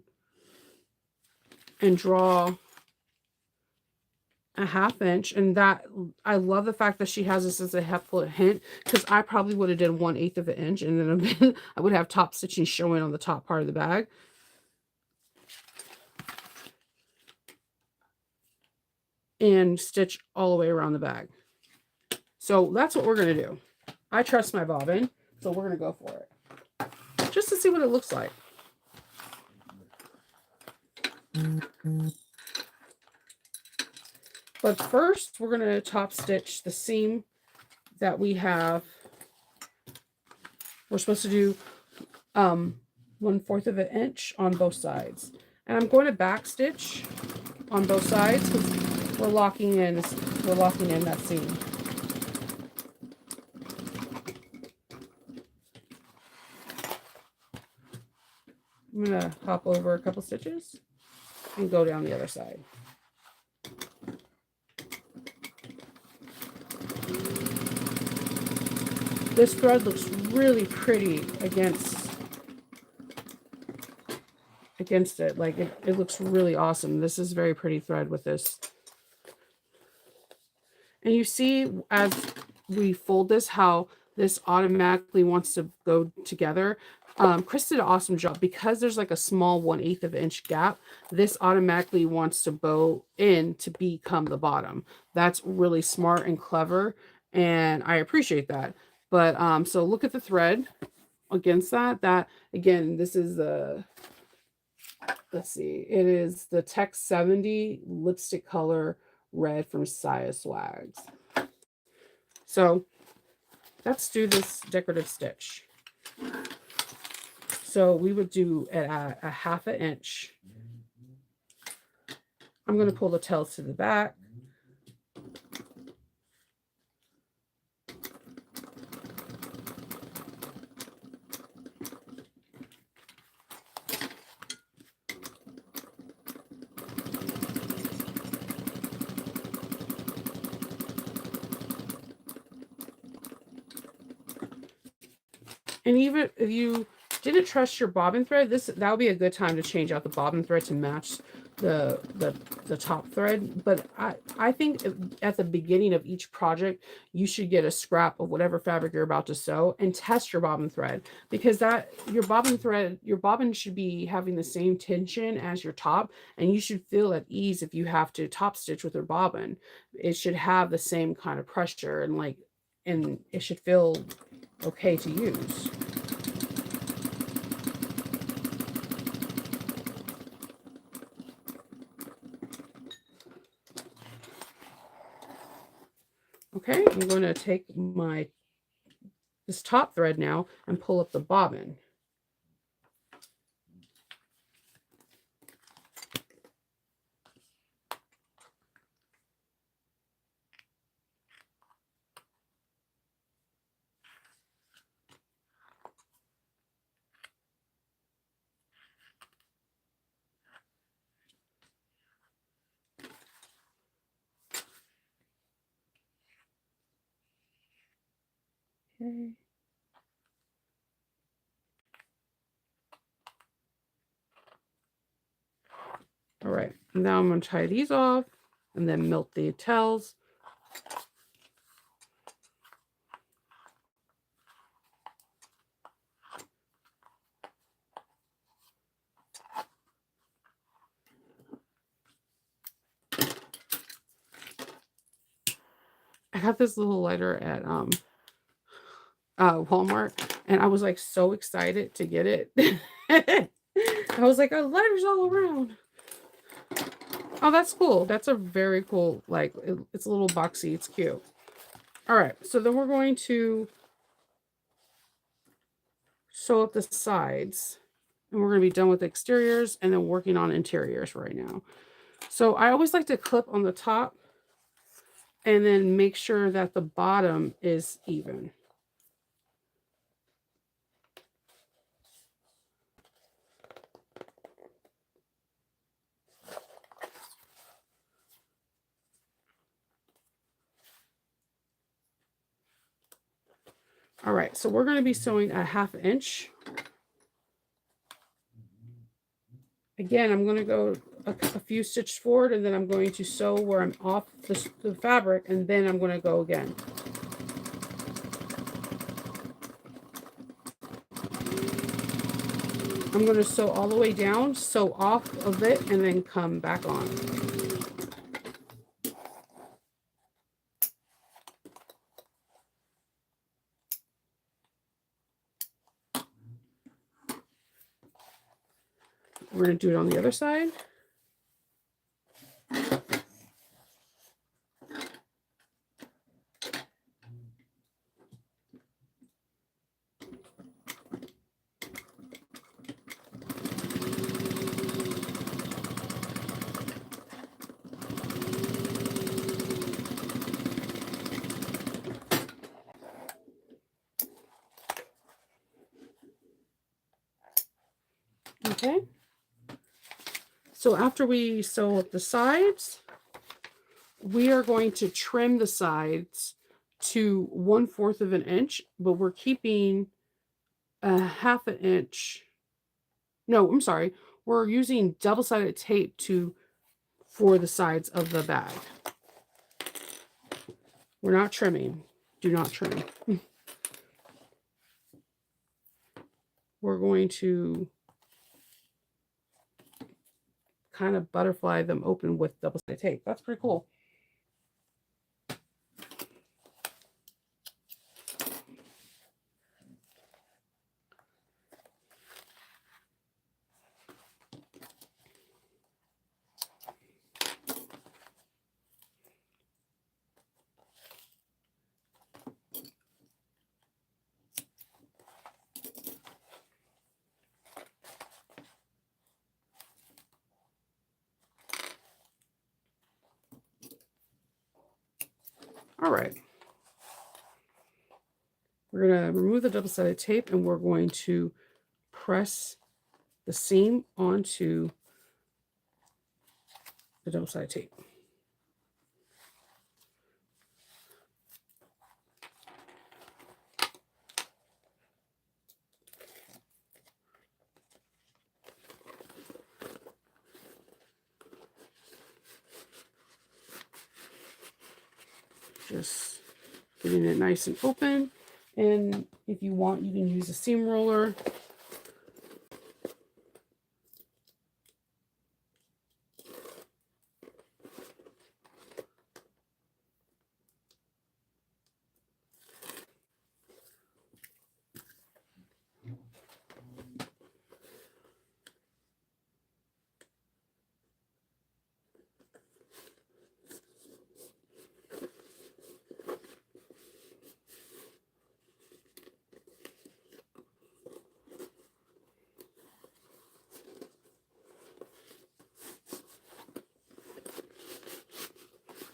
and draw a 1/2 inch, and that I love the fact that she has this as a helpful hint, because I probably would have done 1/8 of an inch, and then I would have top stitching showing on the top part of the bag. And stitch all the way around the bag. So that's what we're going to do. I trust my bobbin, so we're going to go for it. Just to see what it looks like. But first, we're going to top stitch the seam that we have. We're supposed to do 1/4 of an inch on both sides. And I'm going to back stitch on both sides because we're locking in that seam. I'm going to hop over a couple stitches and go down the other side. This thread looks really pretty against it. Like it looks really awesome. This is very pretty thread with this. And you see as we fold this, how this automatically wants to go together. Chris did an awesome job because there's like a small 1/8 of an inch gap. This automatically wants to bow in to become the bottom. That's really smart and clever, and I appreciate that. But so look at the thread against that. That again, this is the, let's see, it is the Tech 70 lipstick color red from Saya Swags. So let's do this decorative stitch. So we would do a 1/2 inch. I'm going to pull the tails to the back. And even if you didn't trust your bobbin thread, that would be a good time to change out the bobbin thread to match the top thread. But I think at the beginning of each project, you should get a scrap of whatever fabric you're about to sew and test your bobbin thread, because your bobbin should be having the same tension as your top, and you should feel at ease if you have to top stitch with your bobbin. It should have the same kind of pressure, and it should feel okay to use. Okay, I'm going to take this top thread now and pull up the bobbin. Okay. All right, now I'm going to tie these off and then melt the tails. I got this little lighter at Walmart, and I was like so excited to get it. I was like, oh, lighters all around. Oh, that's cool. That's a very cool, like, it's a little boxy. It's cute. All right, so then we're going to sew up the sides, and we're going to be done with exteriors and then working on interiors right now. So I always like to clip on the top and then make sure that the bottom is even. All right, so we're going to be sewing a 1/2 inch. Again, I'm going to go a few stitches forward, and then I'm going to sew where I'm off the fabric, and then I'm going to go again. I'm going to sew all the way down, sew off of it, and then come back on. We're going to do it on the other side. Okay. So after we sew up the sides, we are going to trim the sides to 1/4 of an inch, but we're keeping a 1/2 an inch. No, I'm sorry. We're using double-sided tape for the sides of the bag. We're not trimming. Do not trim. We're going to kind of butterfly them open with double-sided tape. That's pretty cool. All right. We're going to remove the double-sided tape, and we're going to press the seam onto the double-sided tape. Just getting it nice and open. And if you want, you can use a seam roller.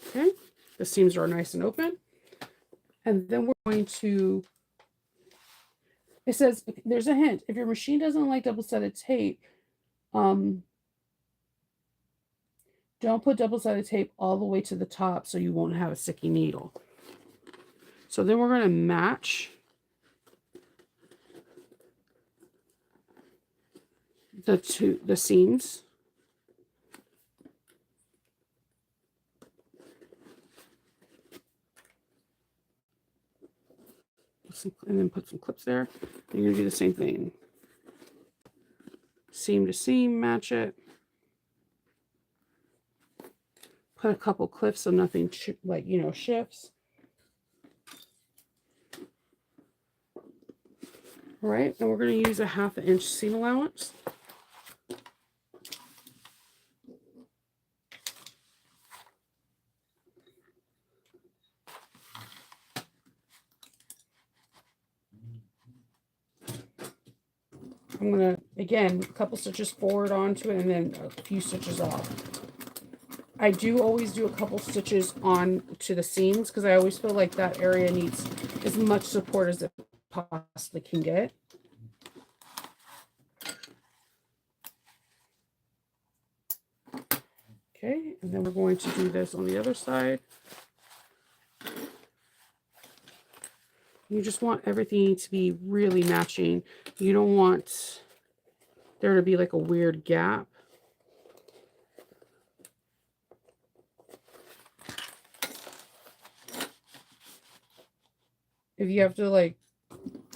Okay, the seams are nice and open. And then we're going to, it says, there's a hint. If your machine doesn't like double-sided tape, don't put double-sided tape all the way to the top so you won't have a sticky needle. So then we're going to match the seams. And then put some clips there. And you're going to do the same thing. Seam to seam, match it. Put a couple clips so nothing shifts. All right, and we're going to use a 1/2 inch seam allowance. I'm going to, again, a couple stitches forward onto it and then a few stitches off. I do always do a couple stitches on to the seams because I always feel like that area needs as much support as it possibly can get. Okay, and then we're going to do this on the other side. You just want everything to be really matching. You don't want there to be like a weird gap. If you have to like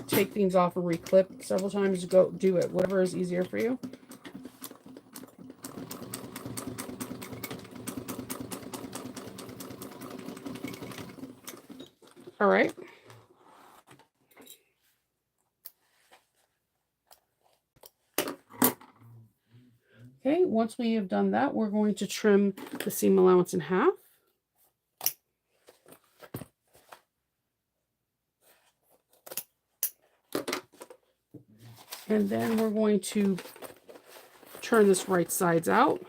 take things off and reclip several times, go do it. Whatever is easier for you. All right. Okay, once we have done that, we're going to trim the seam allowance in half. And then we're going to turn this right sides out.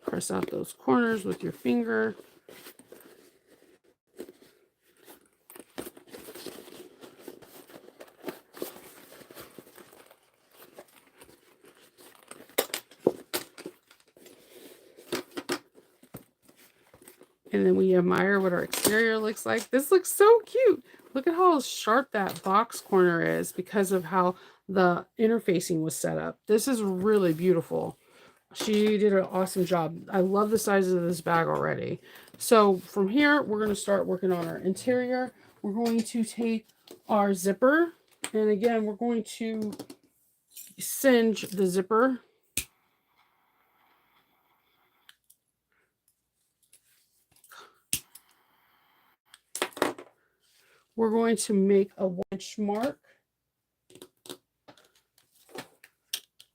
Press out those corners with your finger. And then we admire what our exterior looks like. This looks so cute. Look at how sharp that box corner is because of how the interfacing was set up. This is really beautiful. She did an awesome job. I love the size of this bag already. So from here, we're going to start working on our interior. We're going to take our zipper. And again, we're going to singe the zipper. We're going to make a 1-inch mark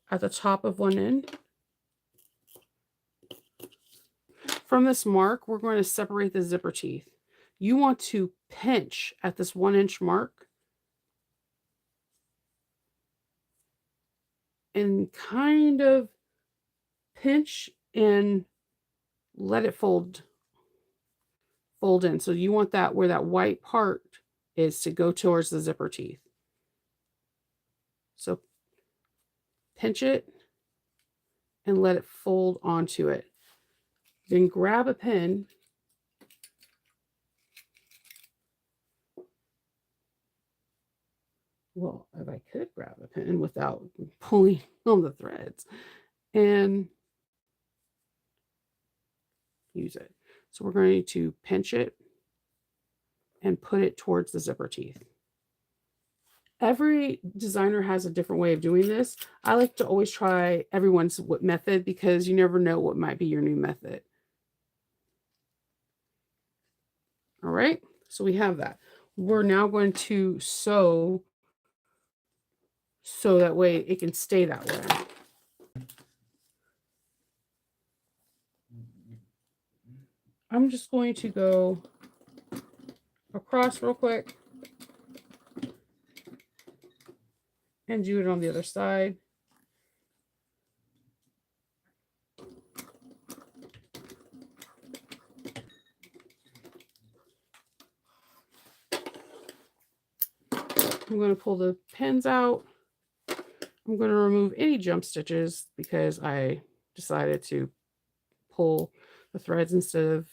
at the top of one end. From this mark, we're going to separate the zipper teeth. You want to pinch at this 1-inch mark and kind of pinch and let it fold in. So you want that where that white part is to go towards the zipper teeth. So pinch it and let it fold onto it. Then grab a pin well, if I could grab a pin without pulling on the threads and use it. So we're going to pinch it and put it towards the zipper teeth. Every designer has a different way of doing this. I like to always try everyone's method because you never know what might be your new method. All right, so we have that. We're now going to sew so that way it can stay that way. I'm just going to go across real quick and do it on the other side. I'm going to pull the pins out. I'm going to remove any jump stitches because I decided to pull the threads instead of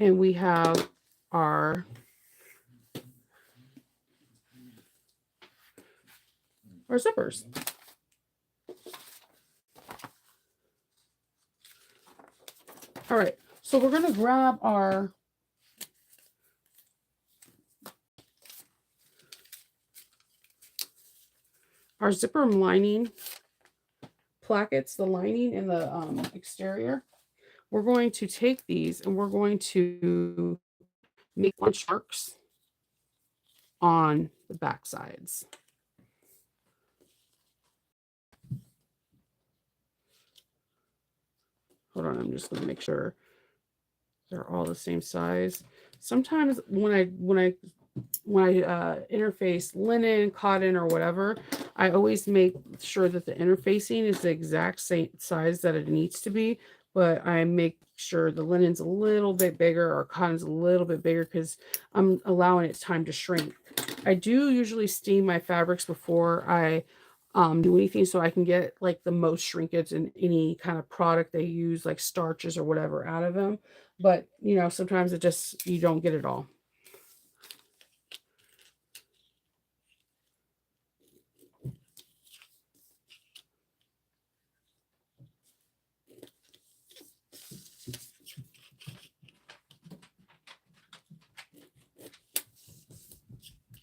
and we have our zippers. All right, so we're going to grab our zipper lining plackets, the lining and the exterior. We're going to take these and we're going to make 1 marks. on the back sides. Hold on, I'm just going to make sure they're all the same size. Sometimes when I interface linen, cotton, or whatever, I always make sure that the interfacing is the exact same size that it needs to be, but I make sure the linen's a little bit bigger or cotton's a little bit bigger because I'm allowing it time to shrink. I do usually steam my fabrics before I do anything so I can get like the most shrinkage in any kind of product they use, like starches or whatever, out of them. But you know, sometimes it just, you don't get it all.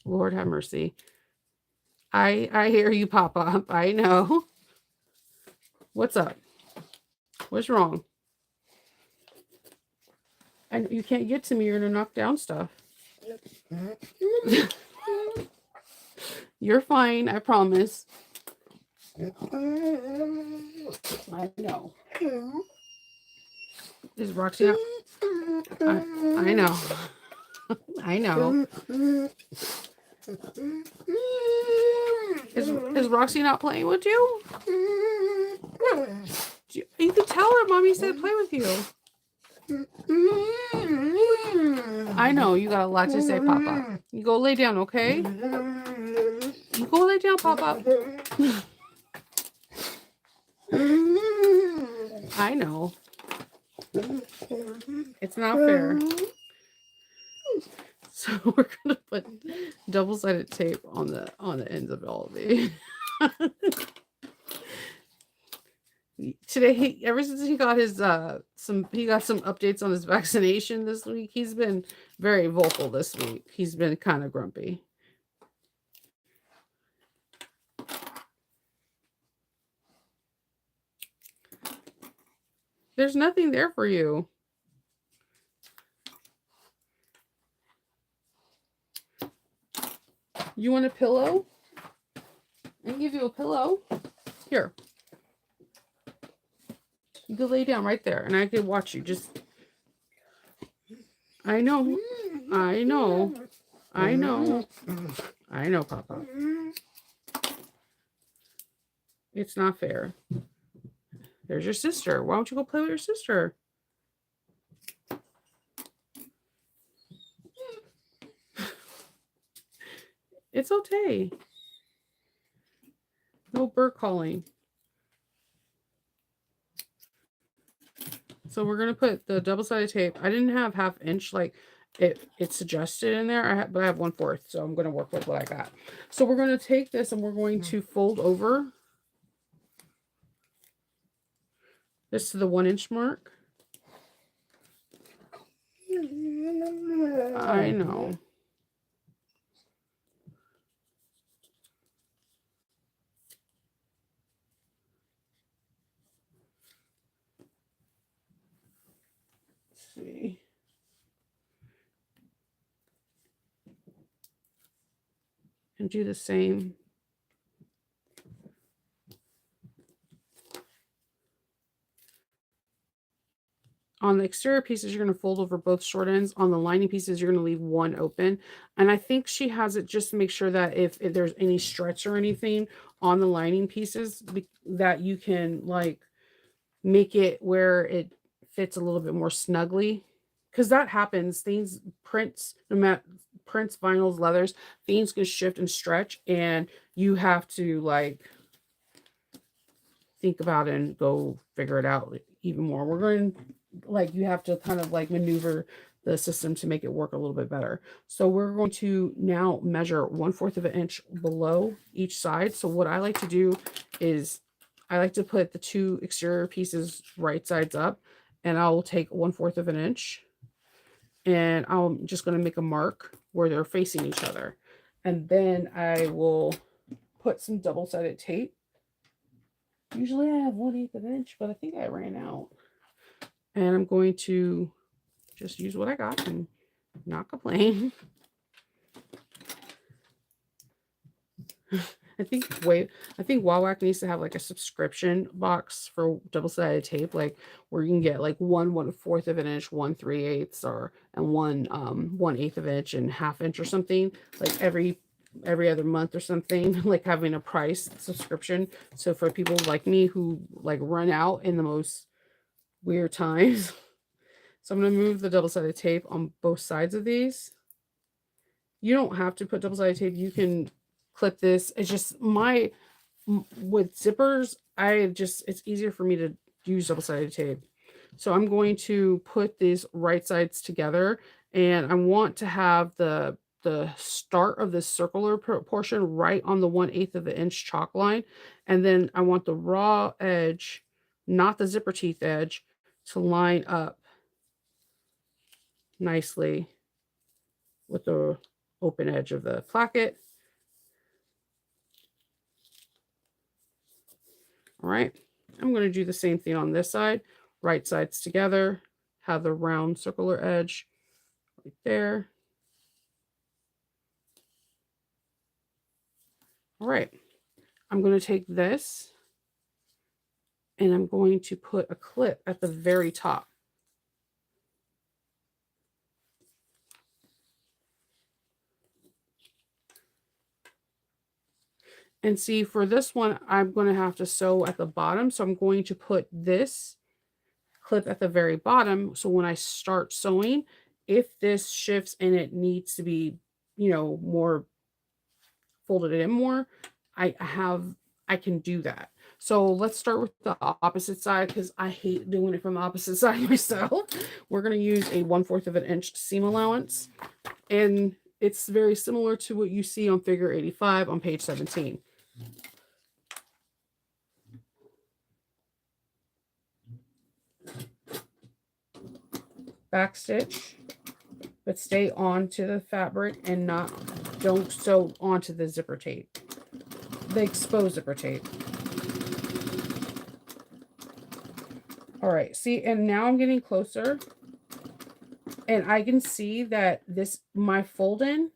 Lord have mercy. I hear you pop up. I know. What's up? What's wrong? And you can't get to me. You're gonna knock down stuff. You're fine. I promise. I know. Is Roxy out? I know. I know. Is Roxy not playing with you? You can tell her Mommy said play with you. I know, you got a lot to say, Papa. You go lay down, okay? You go lay down, Papa. I know. It's not fair. So we're gonna put double-sided tape on the ends of all of these. Today, ever since he got his some updates on his vaccination this week, he's been very vocal this week. He's been kind of grumpy. There's nothing there for you. You want a pillow? I can give you a pillow. Here. You can lay down right there and I can watch you. Just, I know. I know. I know. I know, Papa. It's not fair. There's your sister. Why don't you go play with your sister? It's okay. No bird calling. So we're going to put the double-sided tape. I didn't have 1/2 inch like it suggested in there, but I have 1/4. So I'm going to work with what I got. So we're going to take this and we're going to fold over this to the 1 inch mark. I know. Let's see. And do the same. On the exterior pieces, you're going to fold over both short ends. On the lining pieces, you're going to leave one open. And I think she has it just to make sure that if there's any stretch or anything on the lining pieces, that you can like make it where it fits a little bit more snugly. Because that happens. Things, prints, vinyls, leathers, things can shift and stretch. And you have to like think about it and go figure it out even more. We're going to like, you have to kind of like maneuver the system to make it work a little bit better. So we're going to now measure 1/4 of an inch below each side. So what I like to do is I like to put the 2 exterior pieces right sides up, and I'll take 1/4 of an inch and I'm just going to make a mark where they're facing each other. And then I will put some double-sided tape. Usually I have 1/8 of an inch, but I think I ran out. And I'm going to just use what I got and not complain. I think wait, I think Wawak needs to have like a subscription box for double-sided tape, like where you can get like one fourth of an inch, one three eighths, or and one eighth of an inch and half inch or something, like every other month or something, like having a price subscription. So for people like me who like run out in the most weird times. So I'm gonna move the double-sided tape on both sides of these. You don't have to put double-sided tape. You can clip this. It's just with zippers, it's easier for me to use double-sided tape. So I'm going to put these right sides together, and I want to have the start of this circular portion right on the 1/8 of an inch chalk line, and then I want the raw edge, not the zipper teeth edge, to line up nicely with the open edge of the placket. All right, I'm going to do the same thing on this side. Right sides together, have the round circular edge right there. All right, I'm going to take this and I'm going to put a clip at the very top. And see, for this one, I'm going to have to sew at the bottom. So I'm going to put this clip at the very bottom. So when I start sewing, if this shifts and it needs to be, more folded in more, I have I can do that. So let's start with the opposite side because I hate doing it from the opposite side myself. We're going to use a 1/4 of an inch seam allowance, and it's very similar to what you see on figure 85 on page 17. Back stitch, but stay onto the fabric and don't sew onto the zipper tape, the exposed zipper tape. All right, see, and now I'm getting closer and I can see that my fold in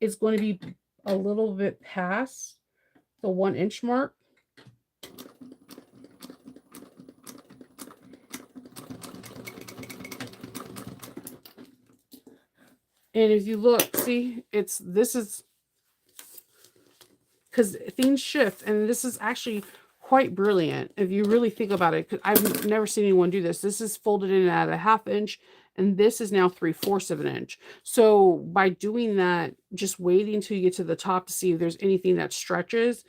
is going to be a little bit past the 1 inch mark. And if you look, see, this is because things shift, and this is actually quite brilliant if you really think about it. Because I've never seen anyone do this. This is folded in at a 1/2 inch, and this is now 3/4 of an inch. So by doing that, just waiting till you get to the top to see if there's anything that stretches,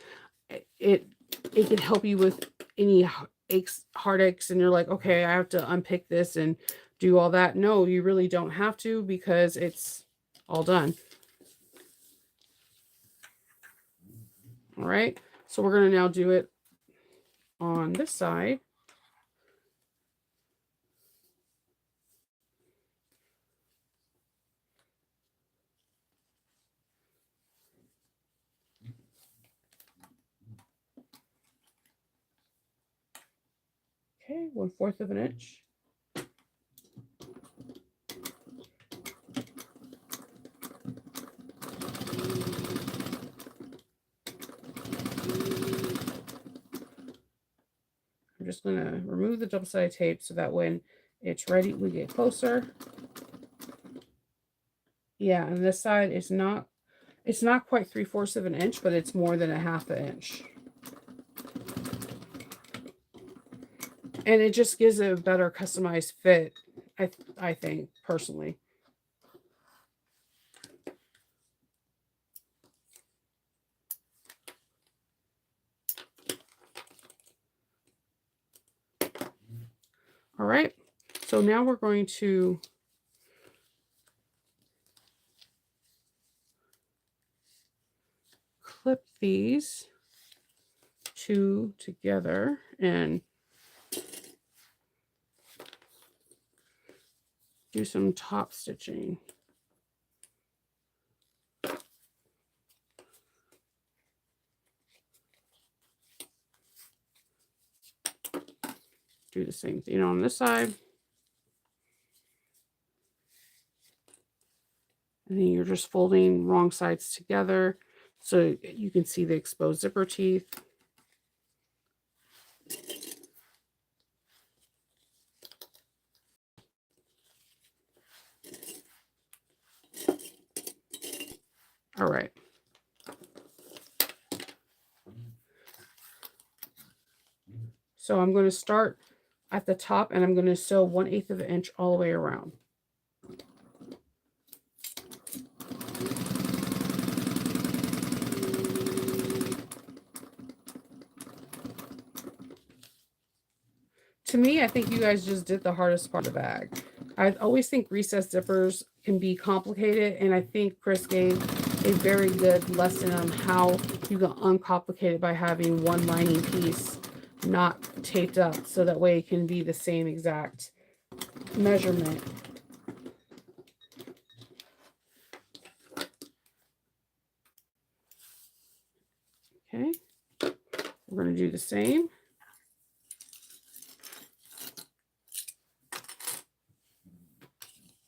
it it can help you with any aches, heartaches, and you're like, okay, I have to unpick this and do all that. No, you really don't have to because it's all done. All right, so we're going to now do it on this side. Okay, 1/4 of an inch. I'm just going to remove the double-sided tape so that when it's ready, we get closer. Yeah, and this side is it's not quite 3/4 of an inch, but it's more than a 1/2 inch. And it just gives it a better customized fit, I think, personally. All right, so now we're going to clip these two together and do some top stitching. Do the same thing on this side. And then you're just folding wrong sides together so you can see the exposed zipper teeth. All right. So I'm going to start at the top and I'm going to sew 1/8 of an inch all the way around. To me, I think you guys just did the hardest part of the bag. I always think recessed zippers can be complicated, and I think Chris gave a very good lesson on how you can uncomplicate it by having one lining piece not taped up, so that way it can be the same exact measurement. Okay, we're going to do the same.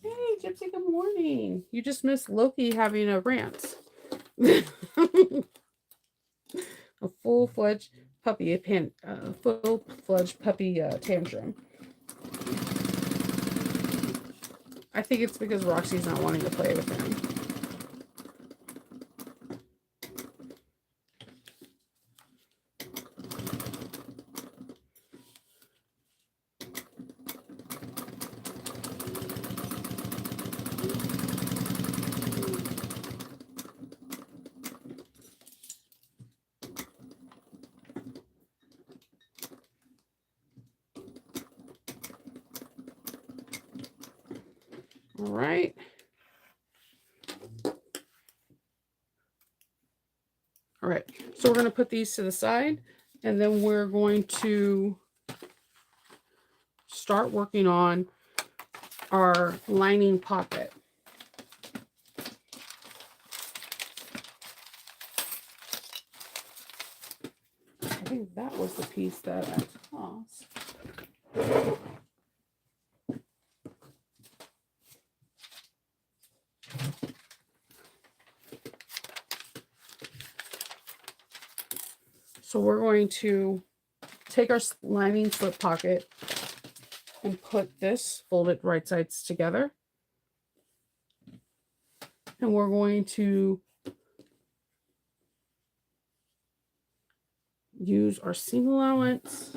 Hey, Gypsy, good morning. You just missed Loki having a rant. A full-fledged puppy, full-fledged puppy tantrum. I think it's because Roxy's not wanting to play with him. All right. All right. So we're going to put these to the side, and then we're going to start working on our lining pocket. I think that was the piece that I tossed. So we're going to take our lining slip pocket and put this folded right sides together. And we're going to use our seam allowance.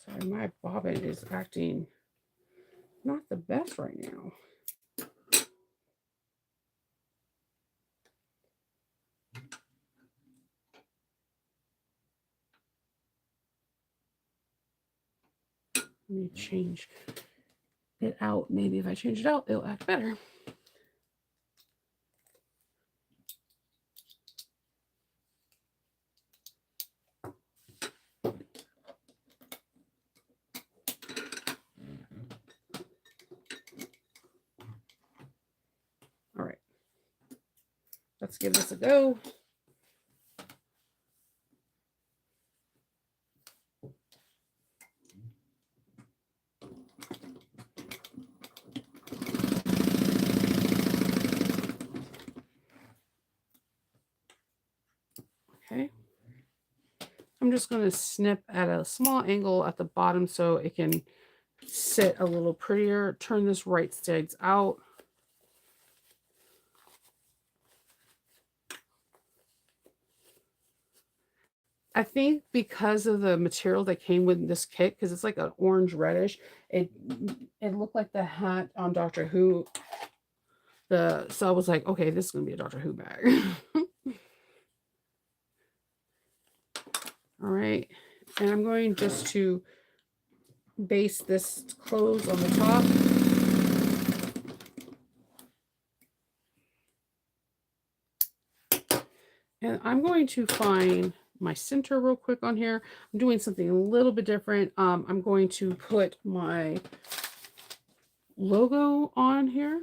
Sorry, my bobbin is acting not the best right now. Let me change it out. Maybe if I change it out, it'll act better. All right. Let's give this a go. Okay. I'm just going to snip at a small angle at the bottom so it can sit a little prettier. Turn this right sides out. I think because of the material that came with this kit, because it's like an orange reddish, it looked like the hat on Doctor Who. So I was like, okay, this is gonna be a Doctor Who bag. All right, and I'm going just to base this close on the top. And I'm going to find my center real quick on here. I'm doing something a little bit different. I'm going to put my logo on here.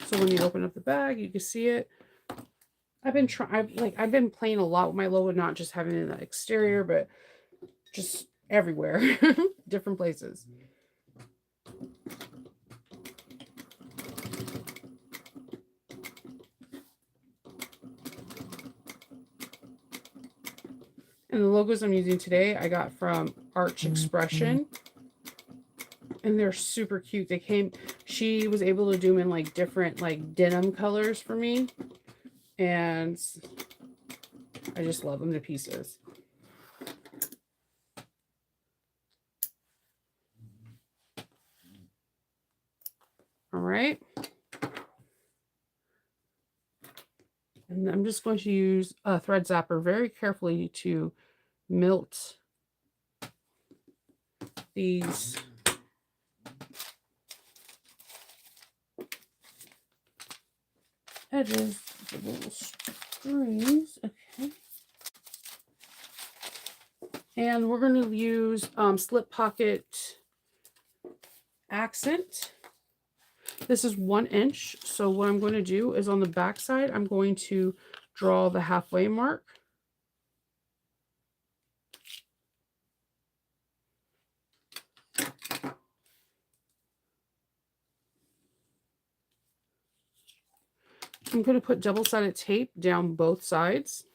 So when you open up the bag, you can see it. I've been playing a lot with my logo, not just having it in the exterior, but just everywhere, different places. And the logos I'm using today, I got from Arch Expression. And they're super cute. She was able to do them in like different like denim colors for me. And I just love them to pieces. All right. And I'm just going to use a thread zapper very carefully to melt these edges with the little strings. Okay. And we're going to use slip pocket accent. This is 1 inch. So what I'm going to do is on the back side, I'm going to draw the halfway mark. I'm going to put double-sided tape down both sides.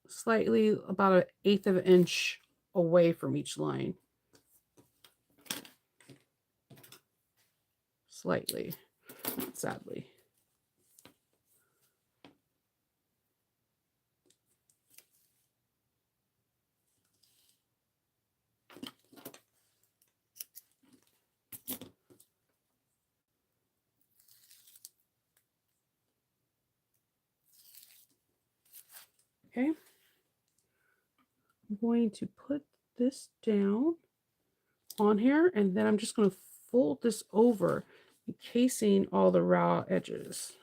Slightly about 1/8 of an inch away from each line. Slightly, sadly. Okay. I'm going to put this down on here, and then I'm just going to fold this over, encasing all the raw edges.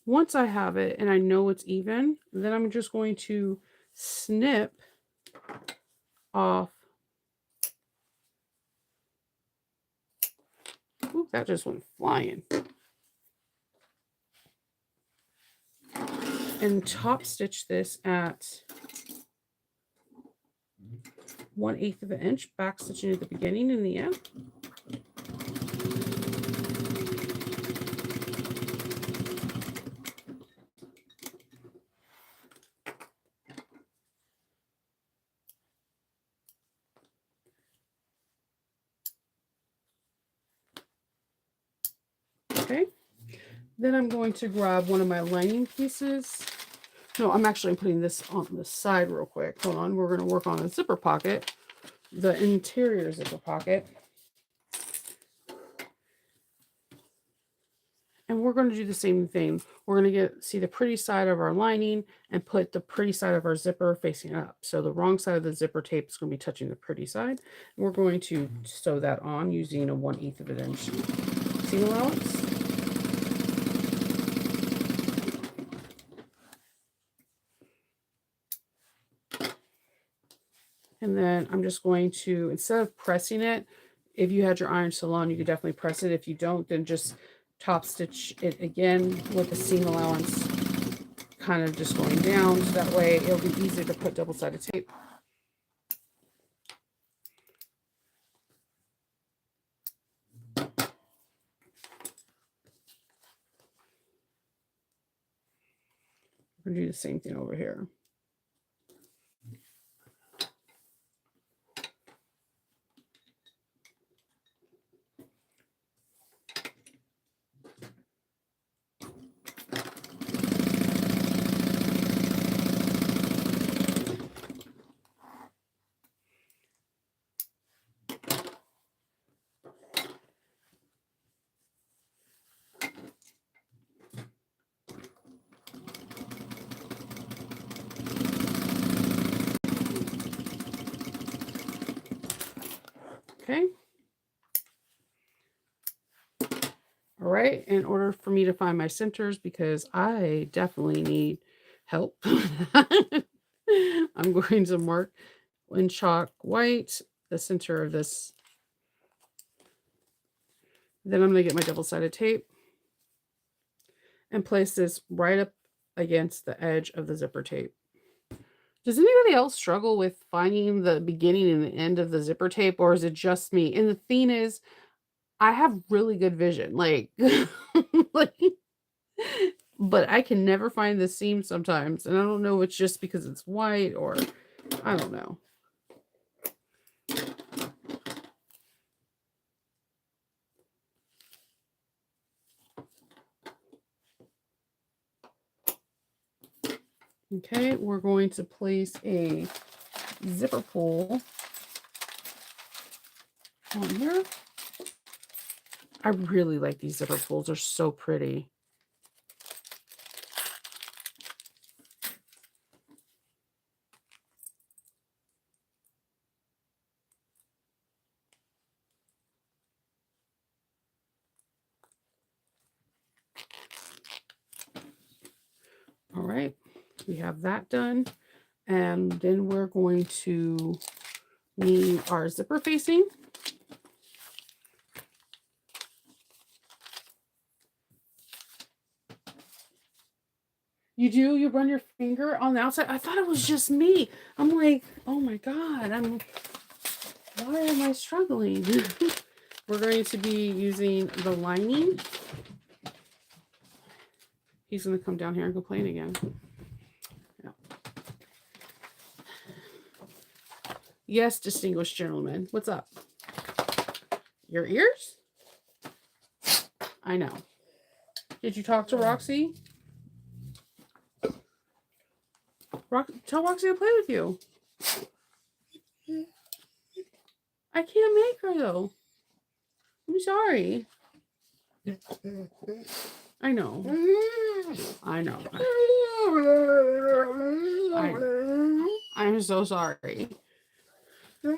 Once I have it and I know it's even, then I'm just going to snip off. Ooh, that just went flying. And top stitch this at 1/8 of an inch, back stitching at the beginning and the end. Okay, then I'm going to grab one of my lining pieces. No, I'm actually putting this on the side real quick. Hold on, we're going to work on a zipper pocket, the interior zipper pocket. And we're going to do the same thing. We're going to see the pretty side of our lining and put the pretty side of our zipper facing up. So the wrong side of the zipper tape is going to be touching the pretty side. And we're going to sew that on using a 1/8 of an inch seam allowance. And then I'm just going to, instead of pressing it, if you had your iron still on, you could definitely press it. If you don't, then just top stitch it again with the seam allowance kind of just going down, so that way it'll be easier to put double-sided tape. We're going to do the same thing over here. Okay. All right. In order for me to find my centers, because I definitely need help, I'm going to mark in chalk white the center of this. Then I'm going to get my double-sided tape and place this right up against the edge of the zipper tape. Does anybody else struggle with finding the beginning and the end of the zipper tape, or is it just me? And the thing is, I have really good vision, like, like, but I can never find the seam sometimes, and I don't know if it's just because it's white or I don't know. Okay, we're going to place a zipper pull on here. I really like these zipper pulls. They're so pretty. All right, we have that done. And then we're going to need our zipper facing. You do? You run your finger on the outside? I thought it was just me. I'm like, oh my God, why am I struggling? We're going to be using the lining. He's going to come down here and complain again. Yeah. Yes, distinguished gentleman. What's up? Your ears? I know. Did you talk to Roxy? Tell Roxy to play with you. I can't make her though. I'm sorry. I know. I know. I'm so sorry. Do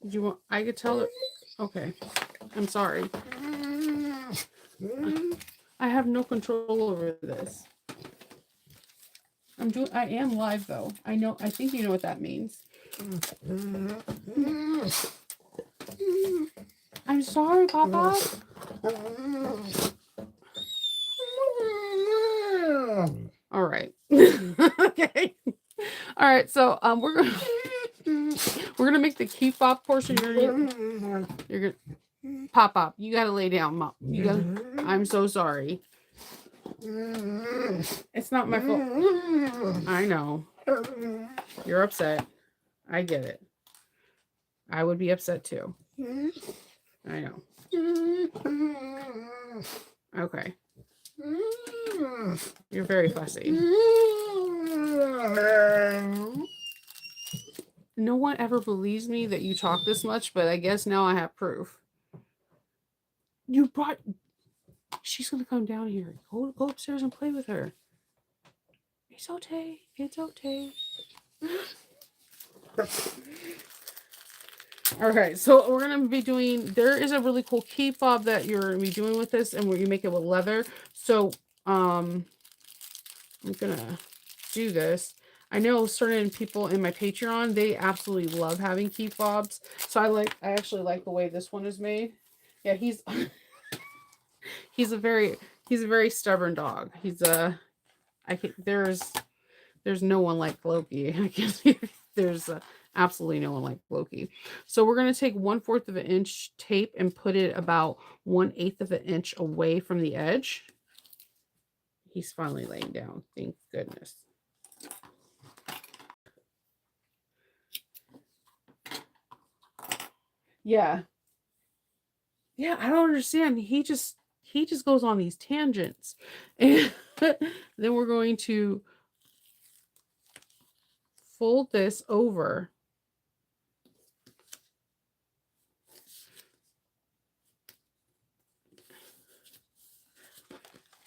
you want? I could tell her. Okay. I'm sorry. I have no control over this. I am live though. I know. I think you know what that means. I'm sorry, Papa. All right. Okay. All right. So we're gonna make the key fob portion. You're gonna pop up. You gotta lay down, Mom. You gotta. I'm so sorry. It's not my fault. I know. You're upset. I get it. I would be upset too. I know. Okay. You're very fussy. No one ever believes me that you talk this much, but I guess now I have proof. She's gonna come down here. Go upstairs and play with her. It's okay. It's okay. Okay, so we're gonna be doing. There is a really cool key fob that you're gonna be doing with this, and where you make it with leather. So I'm gonna do this. I know certain people in my Patreon, they absolutely love having key fobs. So I actually like the way this one is made. Yeah, he's a very stubborn dog. There's no one like Loki. I guess there's absolutely no one like Loki. So we're going to take 1/4 of an inch tape and put it about 1/8 of an inch away from the edge. He's finally laying down. Thank goodness. Yeah. Yeah, I don't understand. He just goes on these tangents. And then we're going to fold this over.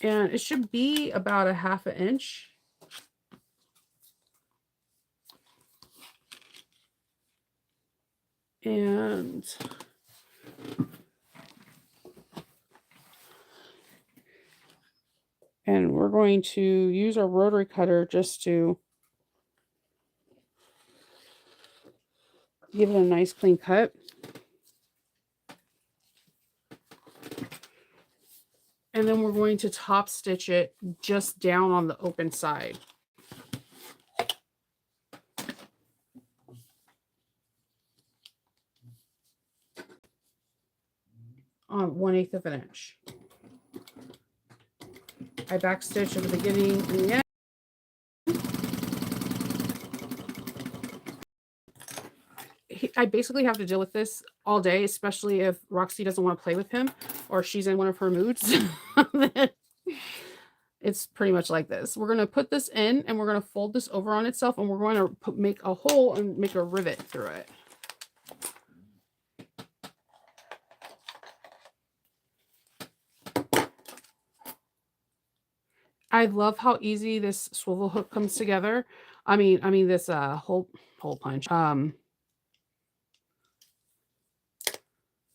And it should be about 1/2 inch. And And we're going to use our rotary cutter just to give it a nice clean cut. And then we're going to top stitch it just down on the open side. On 1/8 of an inch. I backstitch at the beginning and the end. I basically have to deal with this all day, especially if Roxy doesn't want to play with him or she's in one of her moods. It's pretty much like this. We're going to put this in and we're going to fold this over on itself and we're going to make a hole and make a rivet through it. I love how easy this swivel hook comes together. I mean this hole punch.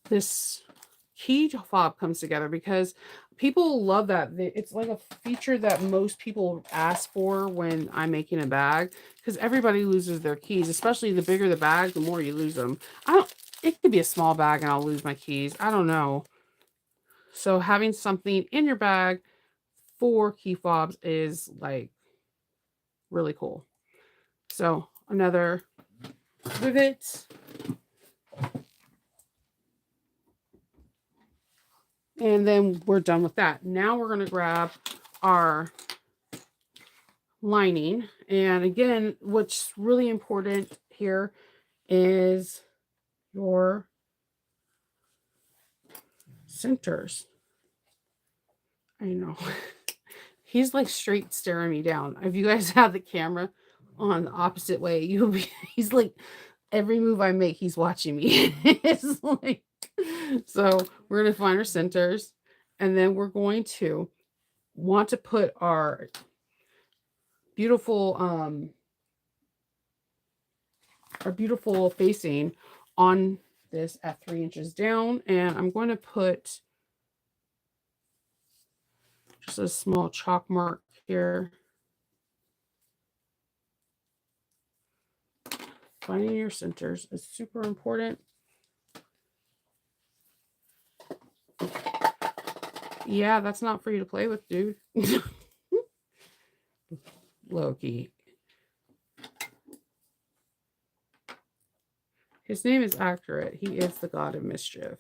This key fob comes together because people love that. It's like a feature that most people ask for when I'm making a bag, because everybody loses their keys, especially the bigger the bag, the more you lose them. It could be a small bag and I'll lose my keys. I don't know. So having something in your bag for key fobs is like really cool. So another rivet. And then we're done with that. Now we're going to grab our lining. And again, what's really important here is your centers. I know. He's like straight staring me down. If you guys have the camera on the opposite way, he's like, every move I make, he's watching me. It's like, so we're going to find our centers, and then we're going to want to put our beautiful facing on this at 3 inches down. And I'm going to put just a small chalk mark here. Finding your centers is super important. Yeah, that's not for you to play with, dude. Loki. His name is accurate. He is the god of mischief.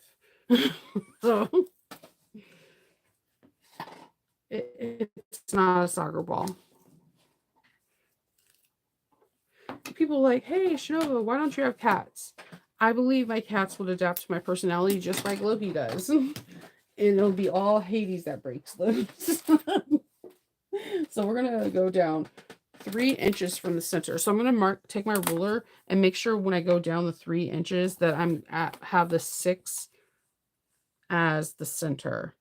So it's not a soccer ball. People are like, hey, Shinova, why don't you have cats? I believe my cats would adapt to my personality just like Loki does. And it'll be all Hades that breaks loose. So we're going to go down 3 inches from the center. So I'm going to take my ruler and make sure when I go down the 3 inches that have the 6 as the center.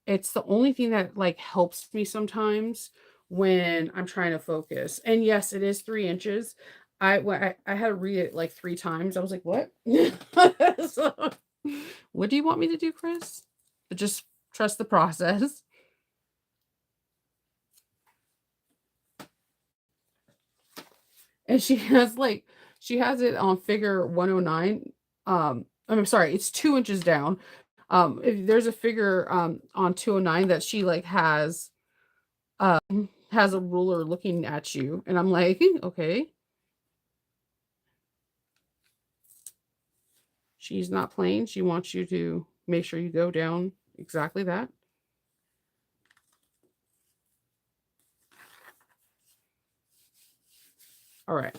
It's the only thing that like helps me sometimes when I'm trying to focus. And yes, it is 3 inches. I had to read it like 3 times. I was like, what? So, what do you want me to do, Chris? Just trust the process. And she has it on figure 109. I'm sorry, it's 2 inches down. If there's a figure on 209 that she like has a ruler looking at you, and I'm like, okay. She's not playing. She wants you to make sure you go down exactly that. All right.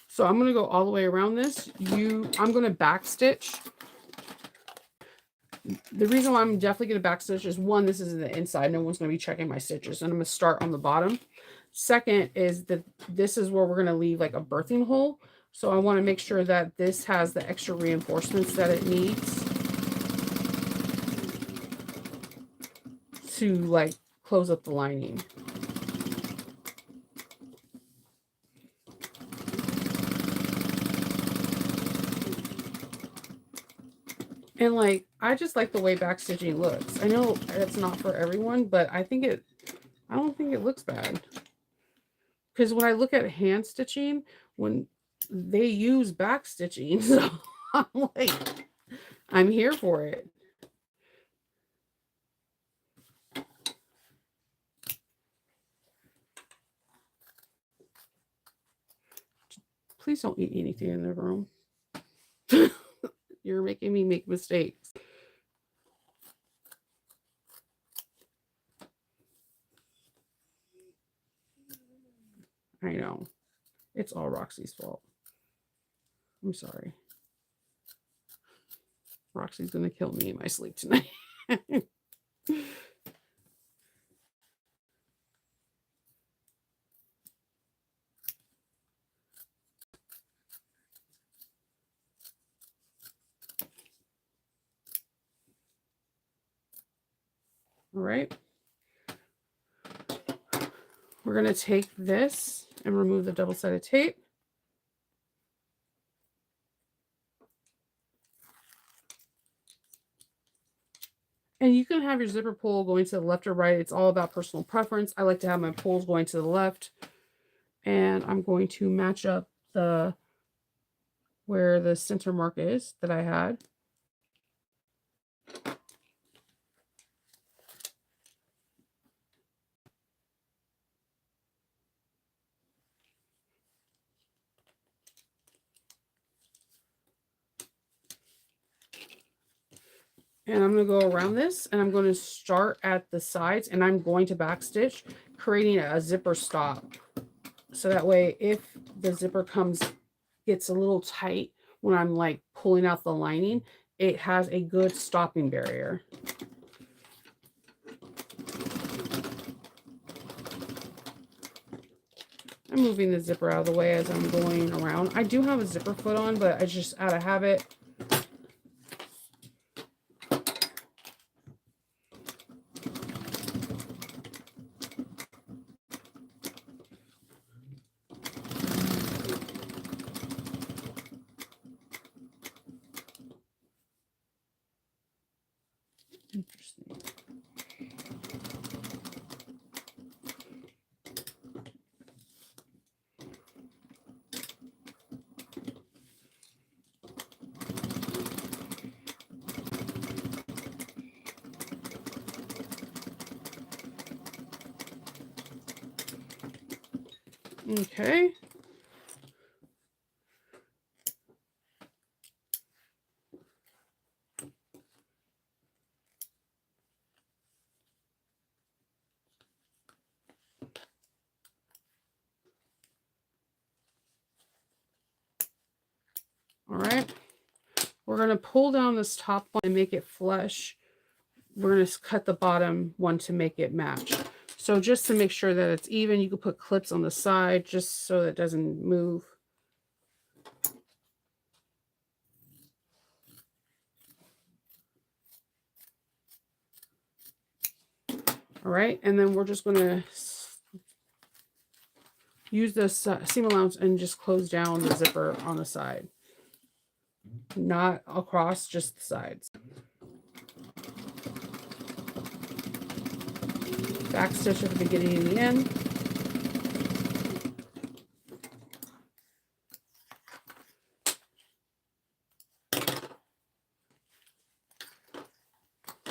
So I'm going to go all the way around this. I'm going to backstitch. The reason why I'm definitely going to backstitch is, one, this is the inside. No one's going to be checking my stitches. And I'm going to start on the bottom. Second is that this is where we're going to leave like a birthing hole. So I want to make sure that this has the extra reinforcements that it needs to like close up the lining. And like, I just like the way backstitching looks. I know it's not for everyone, but I don't think it looks bad. Because when I look at hand stitching, when they use backstitching, so I'm like, I'm here for it. Please don't eat anything in the room. You're making me make mistakes. I know. It's all Roxy's fault. I'm sorry. Roxy's going to kill me in my sleep tonight. All right. We're going to take this and remove the double-sided tape. And you can have your zipper pull going to the left or right. It's all about personal preference. I like to have my pulls going to the left. And I'm going to match up where the center mark is that I had. And I'm going to go around this, and I'm going to start at the sides, and I'm going to backstitch, creating a zipper stop. So that way, if the zipper gets a little tight when I'm like pulling out the lining, it has a good stopping barrier. I'm moving the zipper out of the way as I'm going around. I do have a zipper foot on, but I just out of habit. Interesting. Okay. All right. We're going to pull down this top one and make it flush. We're going to cut the bottom one to make it match. So just to make sure that it's even, you can put clips on the side just so it doesn't move. All right, and then we're just going to use this seam allowance and just close down the zipper on the side. Not across, just the sides. Back stitch at the beginning and the end.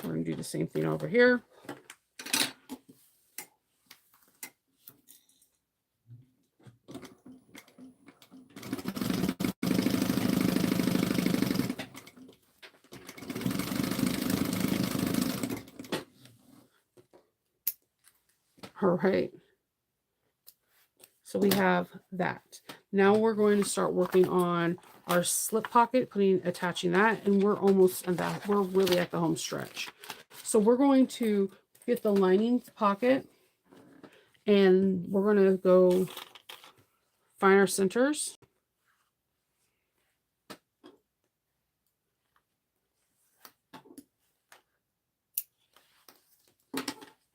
We're going to do the same thing over here. All right. So we have that. Now we're going to start working on our slip pocket, attaching that, and we're almost at that. We're really at the home stretch. So we're going to get the lining pocket, and we're going to go find our centers.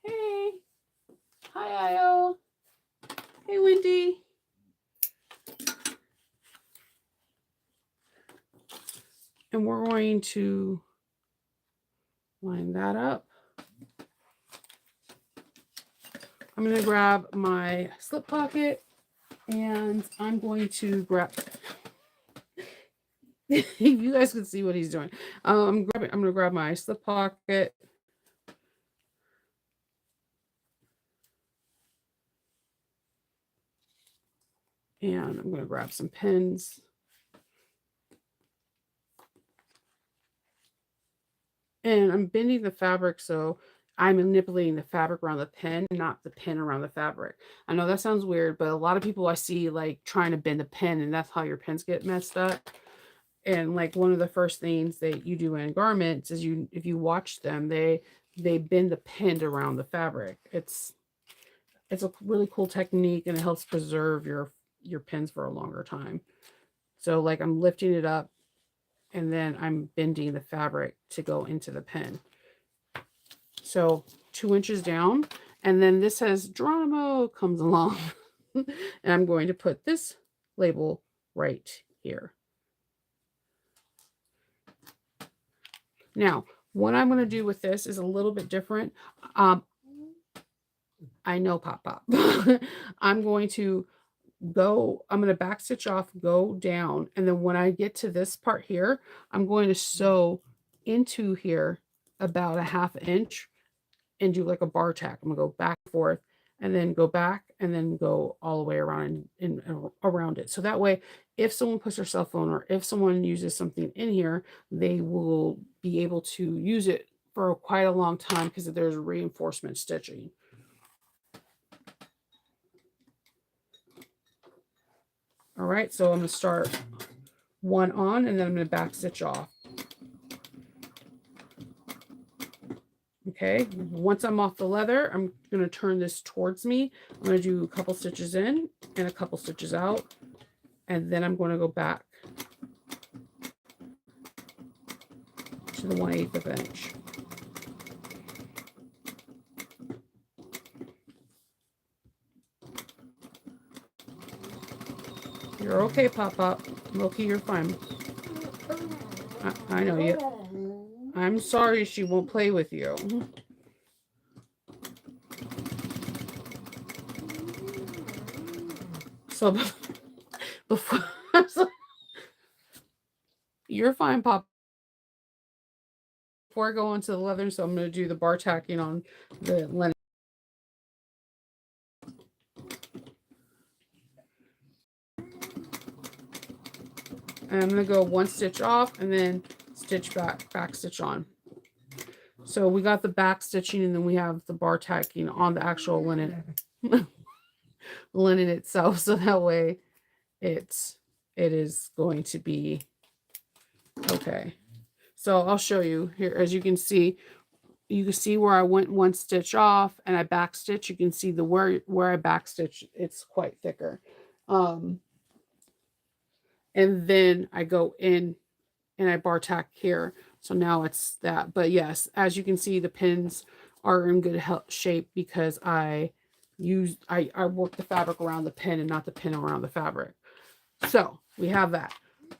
Hey, hi, Io. Hey, Wendy. And we're going to Line that up. I'm going to grab my slip pocket and I'm going to grab, you guys can see what he's doing. I'm going to grab my slip pocket. And I'm going to grab some pins. And I'm bending the fabric, so I'm manipulating the fabric around the pin, not the pin around the fabric. I know that sounds weird, but a lot of people I see like trying to bend the pin, and that's how your pins get messed up. And like one of the first things that you do in garments is if you watch them, they bend the pin around the fabric. It's a really cool technique, and it helps preserve your pins for a longer time. So like I'm lifting it up and then I'm bending the fabric to go into the pin. So 2 inches down, and then this says Geronimo comes along. And I'm going to put this label right here. Now, what I'm going to do with this is a little bit different. I know, Pop Pop. I'm going to back stitch off, go down, and then when I get to this part here, I'm going to sew into here about a 1/2 inch and do like a bar tack. I'm gonna go back and forth and then go back and then go all the way around and around it. So that way, if someone puts their cell phone or if someone uses something in here, they will be able to use it for quite a long time because there's reinforcement stitching. All right, so I'm gonna start one on and then I'm gonna back stitch off. Okay, once I'm off the leather, I'm going to turn this towards me. I'm going to do a couple stitches in and a couple stitches out, and then I'm going to go back to the 1/8 of an inch. You're okay, Pop Pop. Loki, you're fine. I know you. I'm sorry she won't play with you. So before you're fine, Pop. Before I go into the leather, so I'm going to do the bar tacking on the linen. And I'm going to go 1 stitch off and then stitch back stitch on. So we got the back stitching and then we have the bar tacking on the actual linen linen itself. So that way it is going to be okay. So I'll show you here. As you can see where I went 1 stitch off and I back stitch. You can see the where I back stitch, it's quite thicker. And then I go in and I bar tack here. So now it's that. But yes, as you can see, the pins are in good shape because I work the fabric around the pin and not the pin around the fabric. So we have that.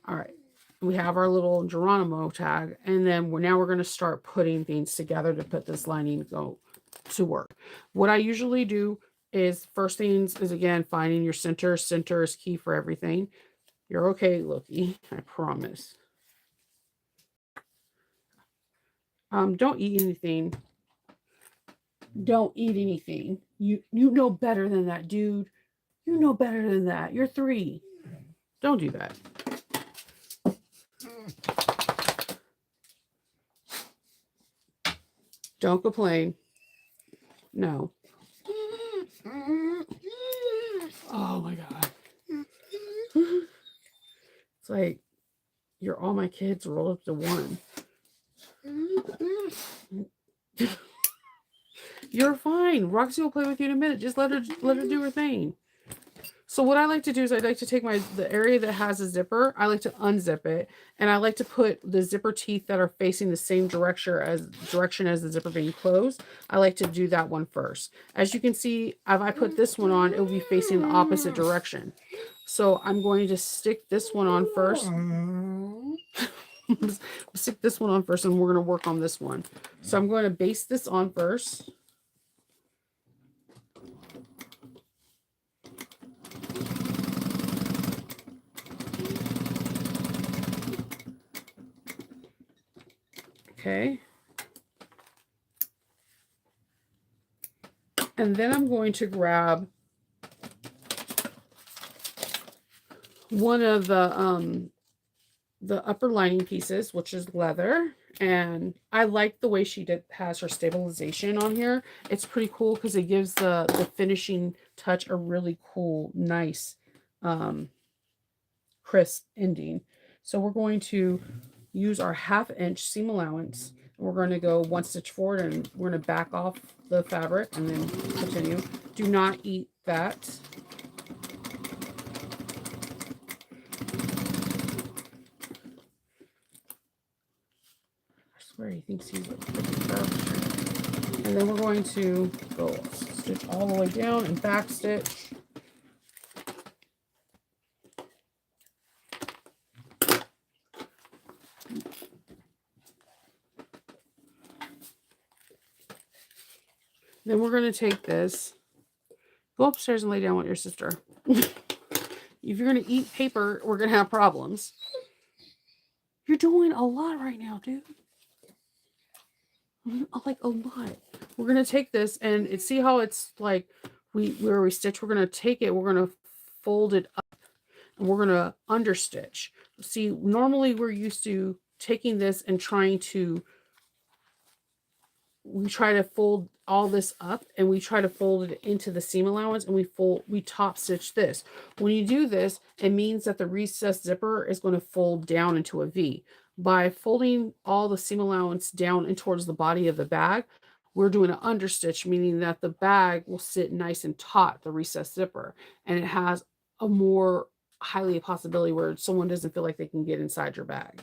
All right. We have our little Geronimo tag. And then we're going to start putting things together to put this lining to work. What I usually do is first things is, again, finding your center. Center is key for everything. You're okay, Loki. I promise. Don't eat anything. Don't eat anything. You know better than that, dude. You know better than that. You're 3. Don't do that. Don't complain. No. Oh my God. It's like you're all my kids rolled up to one. You're fine. Roxy will play with you in a minute. Just let her do her thing. So what I like to do is I like to take the area that has a zipper. I like to unzip it, and I like to put the zipper teeth that are facing the same direction as the zipper being closed. I like to do that one first. As you can see, if I put this one on, it will be facing the opposite direction. So I'm going to stick this one on first. Stick this one on first, and we're going to work on this one. So I'm going to base this on first. Okay. And then I'm going to grab one of the upper lining pieces, which is leather. And I like the way she has her stabilization on here. It's pretty cool because it gives the finishing touch a really cool, nice, crisp ending. So we're going to use our 1/2 inch seam allowance. We're going to go 1 stitch forward, and we're going to back off the fabric and then continue. Do not eat that. I swear he thinks he's like freaking. And then we're going to go stitch all the way down and back stitch. Then we're going to take this, go upstairs and lay down with your sister. If you're going to eat paper, we're going to have problems. You're doing a lot right now, dude. Like a lot. We're going to take this and see how it's like where we stitch. We're going to take it, we're going to fold it up, and we're going to understitch. See, normally we're used to taking this and we try to fold all this up, and we try to fold it into the seam allowance, and we top stitch this. When you do this, it means that the recessed zipper is going to fold down into a V. By folding all the seam allowance down and towards the body of the bag, we're doing an understitch, meaning that the bag will sit nice and taut, the recessed zipper, and it has a more highly a possibility where someone doesn't feel like they can get inside your bag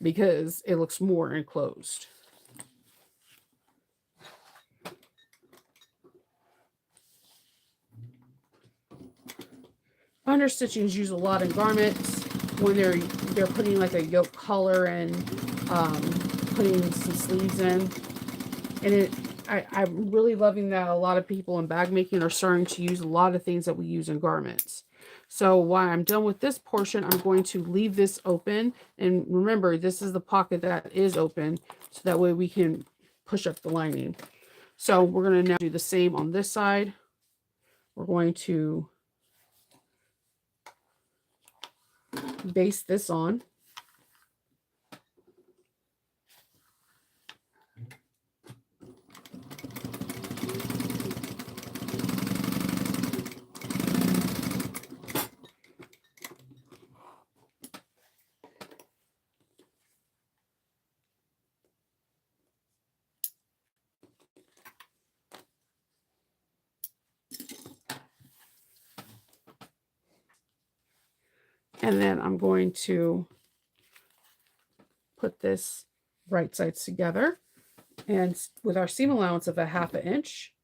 because it looks more enclosed. Understitching is used a lot in garments when they're putting like a yoke collar and putting some sleeves in. And I'm really loving that a lot of people in bag making are starting to use a lot of things that we use in garments. So while I'm done with this portion, I'm going to leave this open. And remember, this is the pocket that is open, so that way we can push up the lining. So we're going to now do the same on this side. We're going to base this on. And then I'm going to put this right sides together. And with our seam allowance of a 1/2 inch,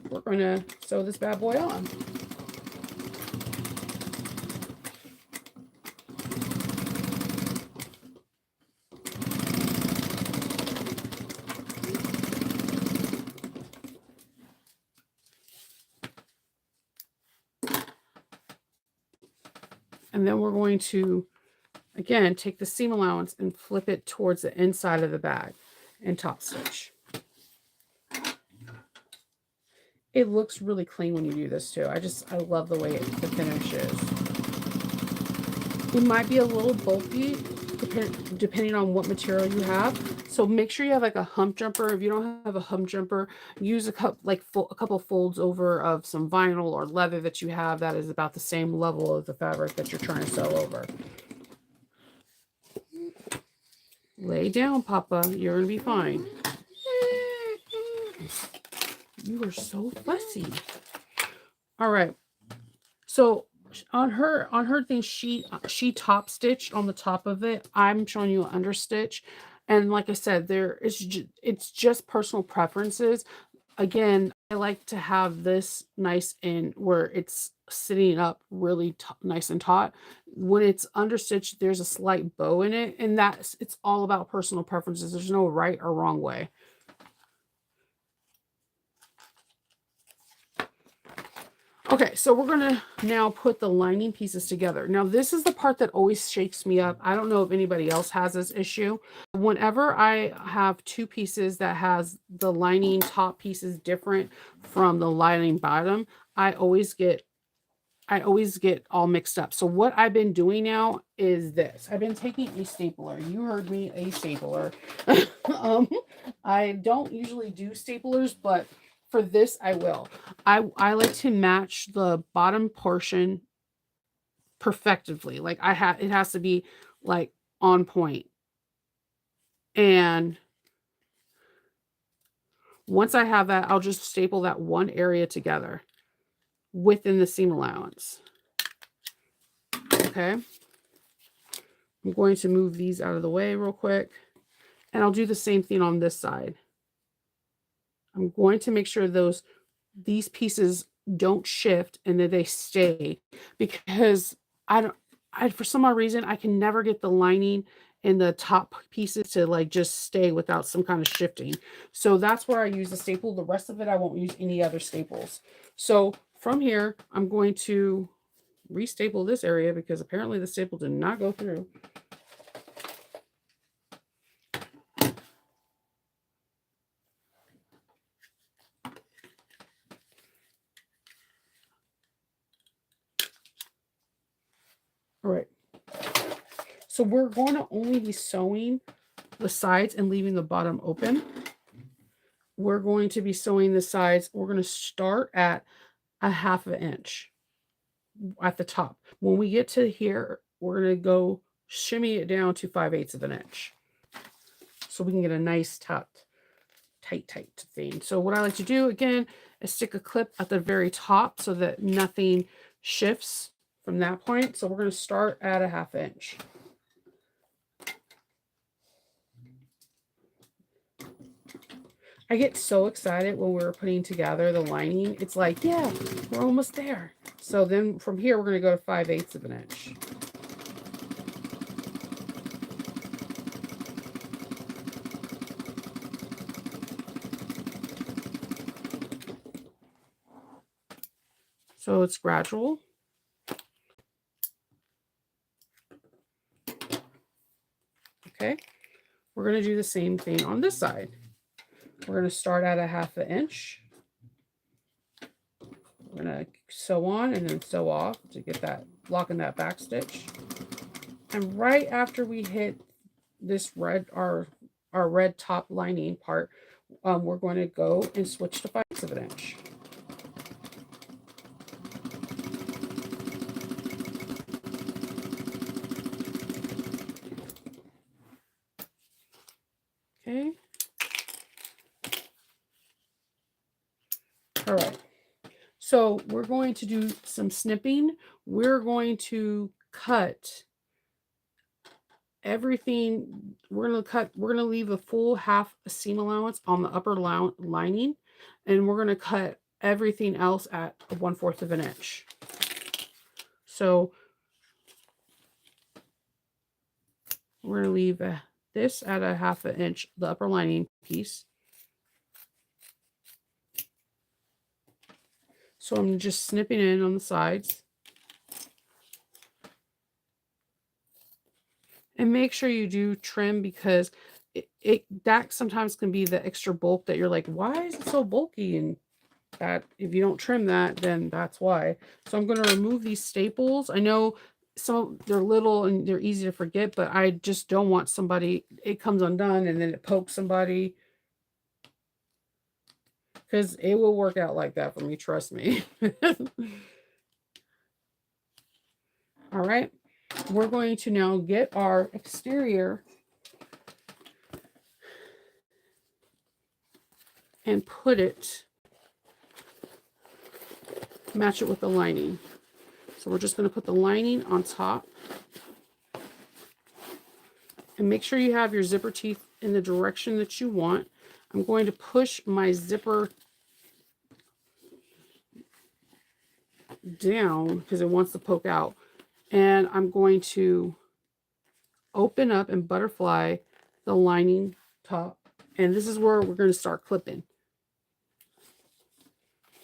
we're going to sew this bad boy on. And then we're going to, again, take the seam allowance and flip it towards the inside of the bag and top stitch. It looks really clean when you do this too. I love the way the finish is. It might be a little bulky depending on what material you have. So make sure you have like a hump jumper. If you don't have a hump jumper, use a couple folds over of some vinyl or leather that you have that is about the same level of the fabric that you're trying to sew over. Lay down, Papa. You're going to be fine. You are so fussy. All right. So on her thing, she top stitched on the top of it. I'm showing you an understitch. And like I said, it's just personal preferences. Again, I like to have this nice and where it's sitting up really nice and taut. When it's understitched, there's a slight bow in it, and it's all about personal preferences. There's no right or wrong way. Okay, so we're gonna now put the lining pieces together. Now, this is the part that always shakes me up. I don't know if anybody else has this issue. Whenever I have two pieces that has the lining top pieces different from the lining bottom, I always get all mixed up. So what I've been doing now is this. I've been taking a stapler. You heard me, a stapler. um, I don't usually do staplers, but for this I will. I like to match the bottom portion perfectively. Like it has to be like on point. And once I have that, I'll just staple that one area together within the seam allowance. Okay. I'm going to move these out of the way real quick. And I'll do the same thing on this side. I'm going to make sure these pieces don't shift and that they stay, because for some odd reason, I can never get the lining and the top pieces to like just stay without some kind of shifting. So that's where I use the staple. The rest of it, I won't use any other staples. So from here, I'm going to restaple this area because apparently the staple did not go through. All right. So we're going to only be sewing the sides and leaving the bottom open. We're going to be sewing the sides. We're going to start at a 1/2 inch at the top. When we get to here, we're going to go shimmy it down to 5/8 of an inch so we can get a nice tight thing. So what I like to do again is stick a clip at the very top so that nothing shifts from that point. So we're going to start at a 1/2 inch. I get so excited when we're putting together the lining. It's like, yeah, we're almost there. So then from here, we're going to go to 5/8 of an inch. So it's gradual. Okay. We're going to do the same thing on this side. We're going to start at a 1/2 inch. We're going to sew on and then sew off to get that, locking that back stitch. And right after we hit this red, our red top lining part, we're going to go and switch to 5/8 of an inch. Okay. All right. So we're going to do some snipping. We're going to cut everything. We're going to leave a full 1/2 seam allowance on the upper lining, and we're going to cut everything else at 1/4 of an inch. So we're going to leave this at a 1/2 inch, the upper lining piece. So I'm just snipping in on the sides. And make sure you do trim, because that sometimes can be the extra bulk that you're like, why is it so bulky? And that if you don't trim that, then that's why. So I'm going to remove these staples. I know they're little and they're easy to forget, but I just don't want it comes undone and then it pokes somebody, because it will work out like that for me, trust me. All right, we're going to now get our exterior and match it with the lining. So we're just going to put the lining on top. And make sure you have your zipper teeth in the direction that you want. I'm going to push my zipper down because it wants to poke out. And I'm going to open up and butterfly the lining top. And this is where we're going to start clipping.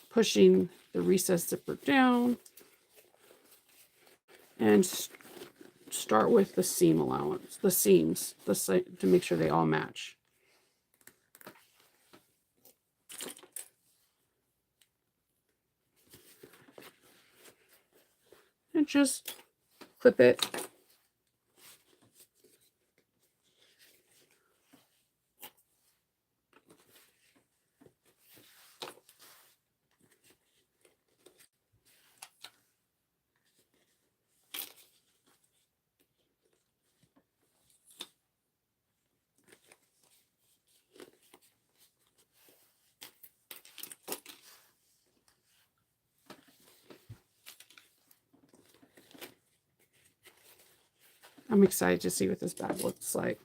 Pushing the recess zipper down. And start with the seam allowance, the seams, to make sure they all match. And just clip it. I'm excited to see what this bag looks like.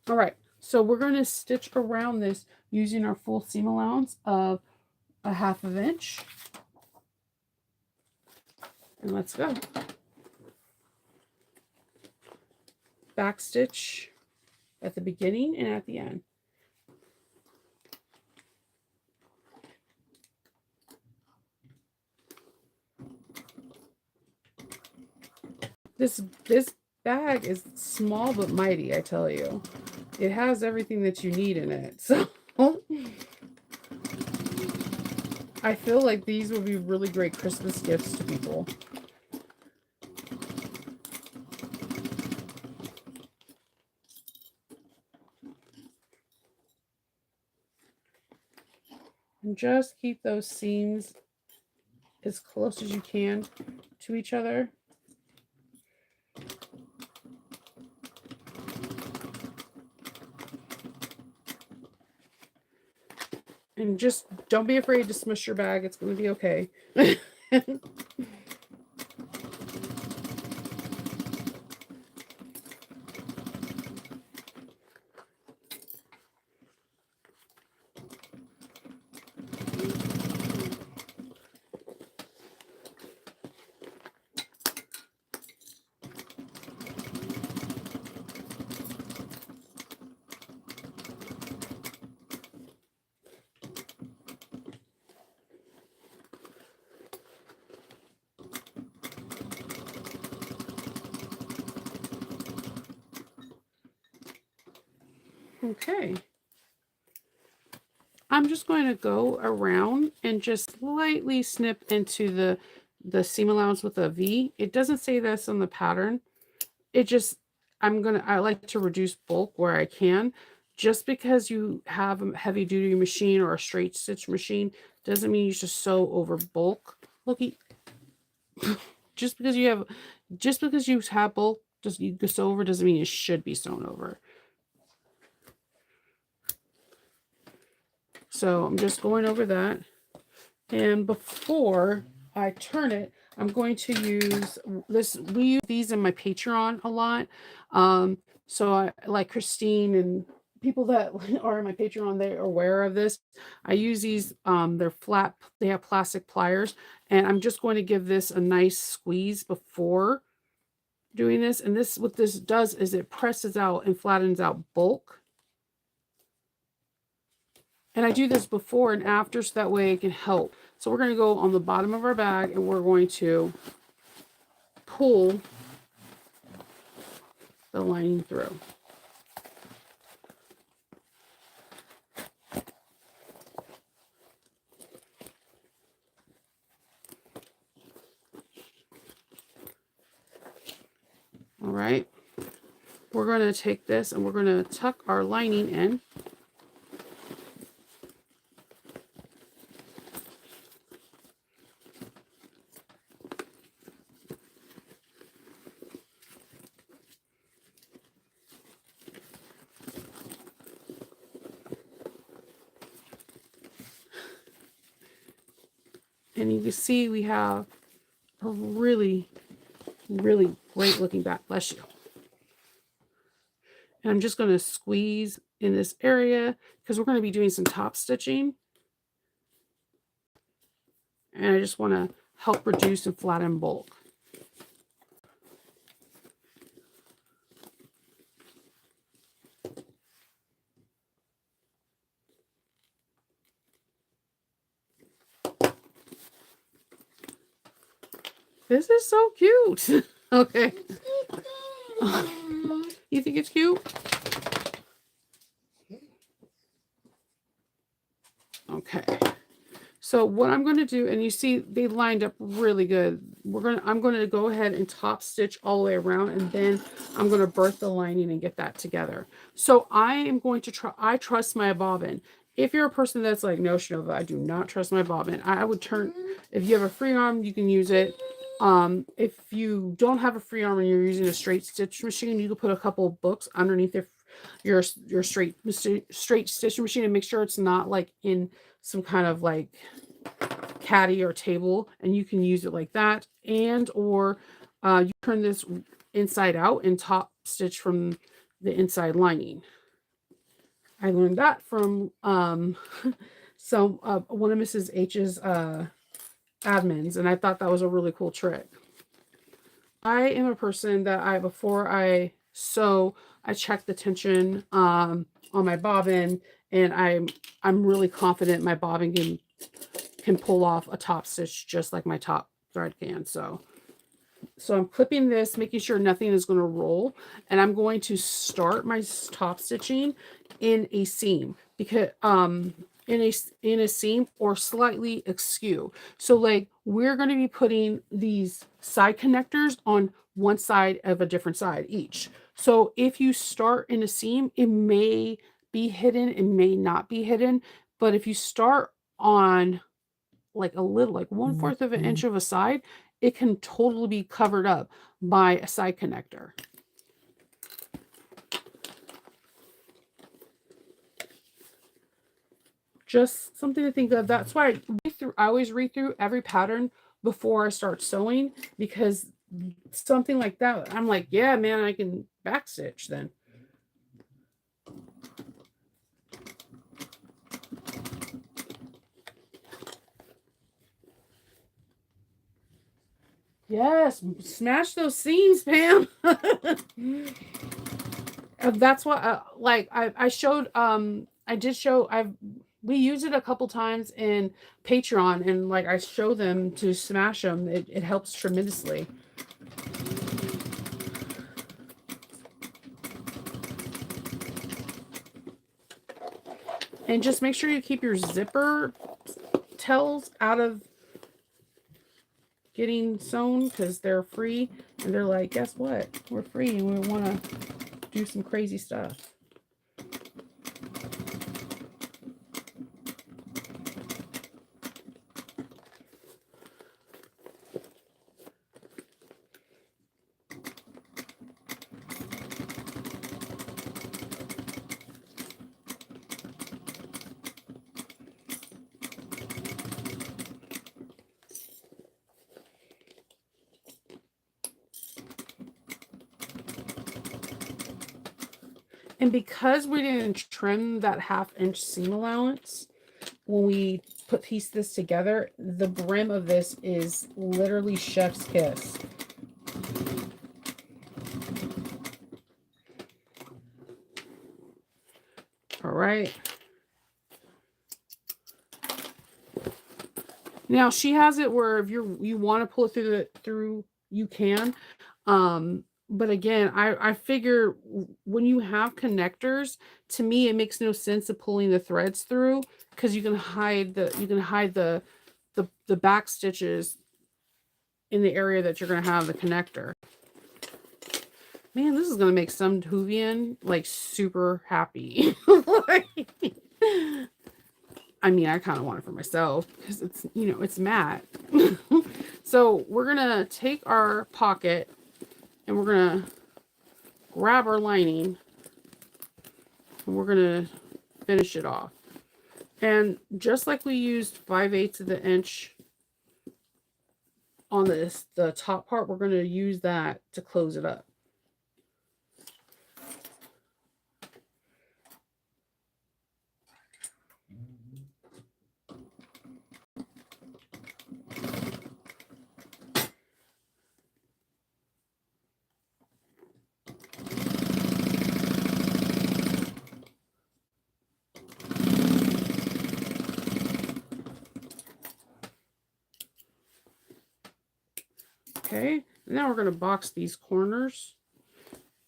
All right, so we're going to stitch around this using our full seam allowance of a 1/2 inch. And let's go. Back stitch at the beginning and at the end. This bag is small but mighty, I tell you. It has everything that you need in it. So I feel like these would be really great Christmas gifts to people. And just keep those seams as close as you can to each other. And just don't be afraid to smush your bag. It's going to be okay. Okay. I'm just going to go around and just slightly snip into the seam allowance with a V. It doesn't say this on the pattern. It just, I like to reduce bulk where I can. Just because you have a heavy duty machine or a straight stitch machine doesn't mean you should sew over bulk. Looky, just because you have bulk, just you sew over doesn't mean it should be sewn over. So I'm just going over that. And before I turn it, I'm going to use this. We use these in my Patreon a lot. So I like Christine and people that are in my Patreon, they're aware of this. I use these, they're flat, they have plastic pliers, and I'm just going to give this a nice squeeze before doing this. And this, what this does is it presses out and flattens out bulk. And I do this before and after so that way it can help. So we're going to go on the bottom of our bag and we're going to pull the lining through. All right. We're going to take this and we're going to tuck our lining in. And you can see we have a really, really great looking bag. Bless you. And I'm just going to squeeze in this area because we're going to be doing some top stitching. And I just want to help reduce and flatten bulk. This is so cute. Okay. You think it's cute? Okay. So what I'm going to do, and you see they lined up really good. I'm going to go ahead and top stitch all the way around, and then I'm going to birth the lining and get that together. So I am going to I trust my bobbin. If you're a person that's like, no, Shanova, I do not trust my bobbin, I would turn, if you have a free arm, you can use it. If you don't have a free arm and you're using a straight stitch machine, you can put a couple books underneath your straight stitch machine and make sure it's not like in some kind of like caddy or table, and you can use it like that. And or you turn this inside out and top stitch from the inside lining. I learned that from one of Mrs. H's admins, and I thought that was a really cool trick. I am a person that before I sew, I check the tension on my bobbin, and I'm really confident my bobbin can pull off a top stitch just like my top thread can. So I'm clipping this, making sure nothing is going to roll, and I'm going to start my top stitching in a seam, because in a seam or slightly askew. So like we're going to be putting these side connectors on one side of a different side each. So if you start in a seam, it may be hidden, it may not be hidden, but if you start on like a little, like 1/4 of an inch of a side, it can totally be covered up by a side connector. Just something to think of. That's why I always read through every pattern before I start sewing, because something like that, I'm like, yeah, man, I can backstitch then. Yes, smash those seams, Pam. That's what like I showed I did show we use it a couple times in Patreon, and like I show them to smash them. It helps tremendously. And just make sure you keep your zipper tails out of getting sewn, because they're free, and they're like, guess what? We're free and we want to do some crazy stuff. And because we didn't trim that 1/2 inch seam allowance, when we piece this together, the brim of this is literally chef's kiss. All right. Now she has it where if you want to pull it through, you can. But again, I figure when you have connectors, to me it makes no sense of pulling the threads through, because you can hide the back stitches in the area that you're going to have the connector. Man, this is going to make some Whovian like super happy. I mean, I kind of want it for myself because it's, it's matte. So we're going to take our pocket and we're going to grab our lining and we're going to finish it off. And just like we used 5/8 of the inch on the top part, we're going to use that to close it up. Okay, now we're going to box these corners.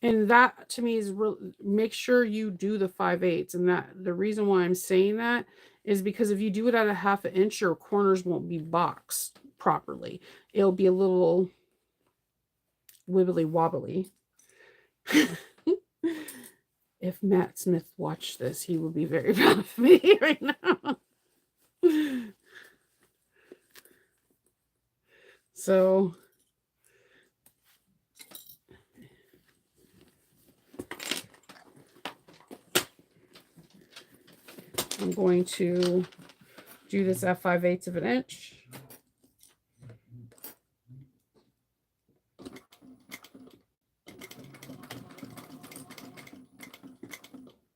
And that to me is real. Make sure you do the 5/8. And that the reason why I'm saying that is because if you do it at a 1/2 inch, your corners won't be boxed properly. It'll be a little wibbly wobbly. If Matt Smith watched this, he would be very proud of me right now. So I'm going to do this at 5/8 of an inch.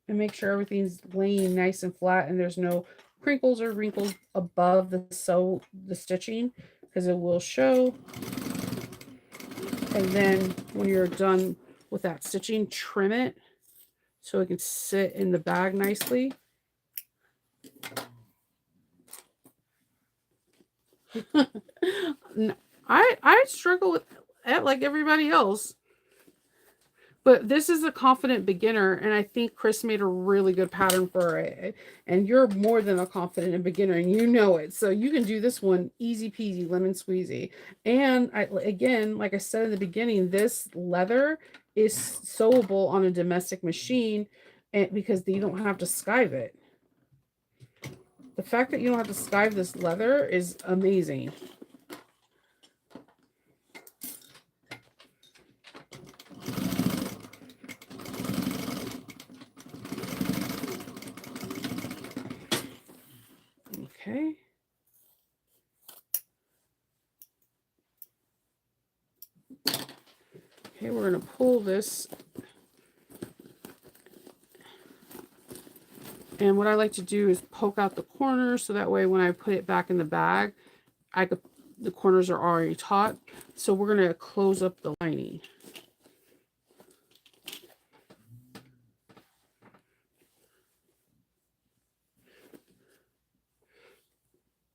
And make sure everything's laying nice and flat and there's no crinkles or wrinkles above the stitching, because it will show. And then when you're done with that stitching, trim it so it can sit in the bag nicely. I struggle with it like everybody else. But this is a confident beginner, and I think Chris made a really good pattern for it. And you're more than a confident beginner, and you know it. So you can do this one easy peasy, lemon squeezy. And again, like I said in the beginning, this leather is sewable on a domestic machine, and because you don't have to skive it. The fact that you don't have to skive this leather is amazing. Okay. Okay, we're going to pull this. And what I like to do is poke out the corners so that way when I put it back in the bag, the corners are already taut. So we're going to close up the lining.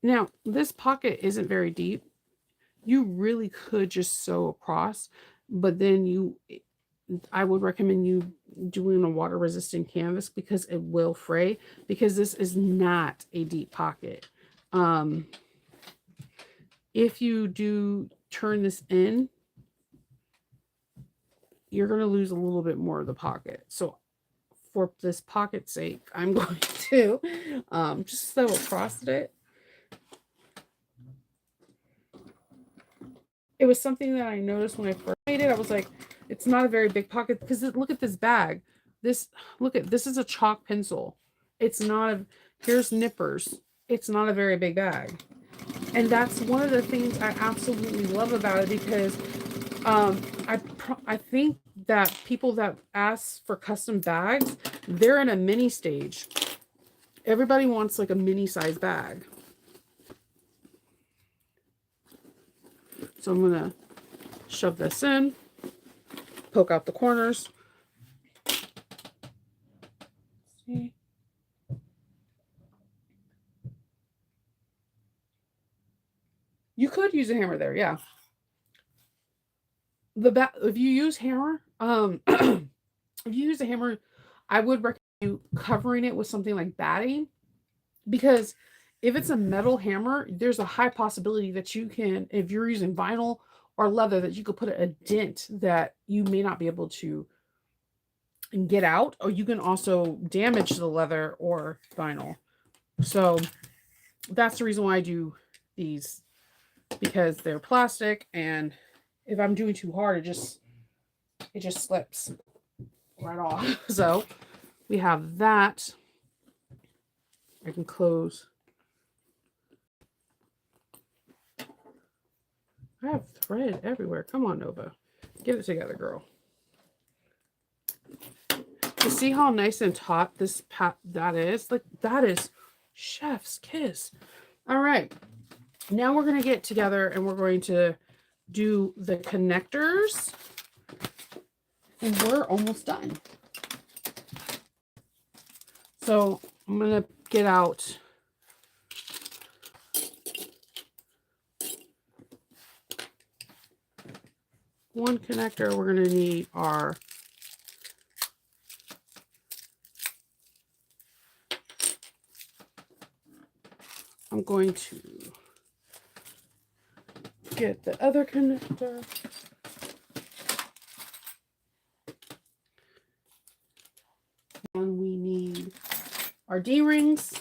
Now, this pocket isn't very deep. You really could just sew across, but then I would recommend you doing a water resistant canvas because it will fray, because this is not a deep pocket. If you do turn this in, you're going to lose a little bit more of the pocket. So for this pocket's sake, I'm going to just sew across it. It was something that I noticed when I first made it. I was like, it's not a very big pocket, because look at this bag. This is a chalk pencil. It's not here's nippers. It's not a very big bag. And that's one of the things I absolutely love about it, because I think that people that ask for custom bags, they're in a mini stage. Everybody wants like a mini size bag. So I'm going to shove this in, poke out the corners. See? You could use a hammer there, yeah. If you use hammer, if you use a hammer, I would recommend you covering it with something like batting, because if it's a metal hammer, there's a high possibility that you can, if you're using vinyl or leather, that you could put a dent that you may not be able to get out, or you can also damage the leather or vinyl. So that's the reason why I do these, because they're plastic, and if I'm doing too hard, it just slips right off. So we have that. I can close. I have thread everywhere. Come on, Nova. Get it together, girl. You see how nice and taut this that is? Like, that is chef's kiss. All right. Now we're going to get together and we're going to do the connectors. And we're almost done. So I'm going to get out one connector, we're going to need our I'm going to get the other connector. And we need our D-rings.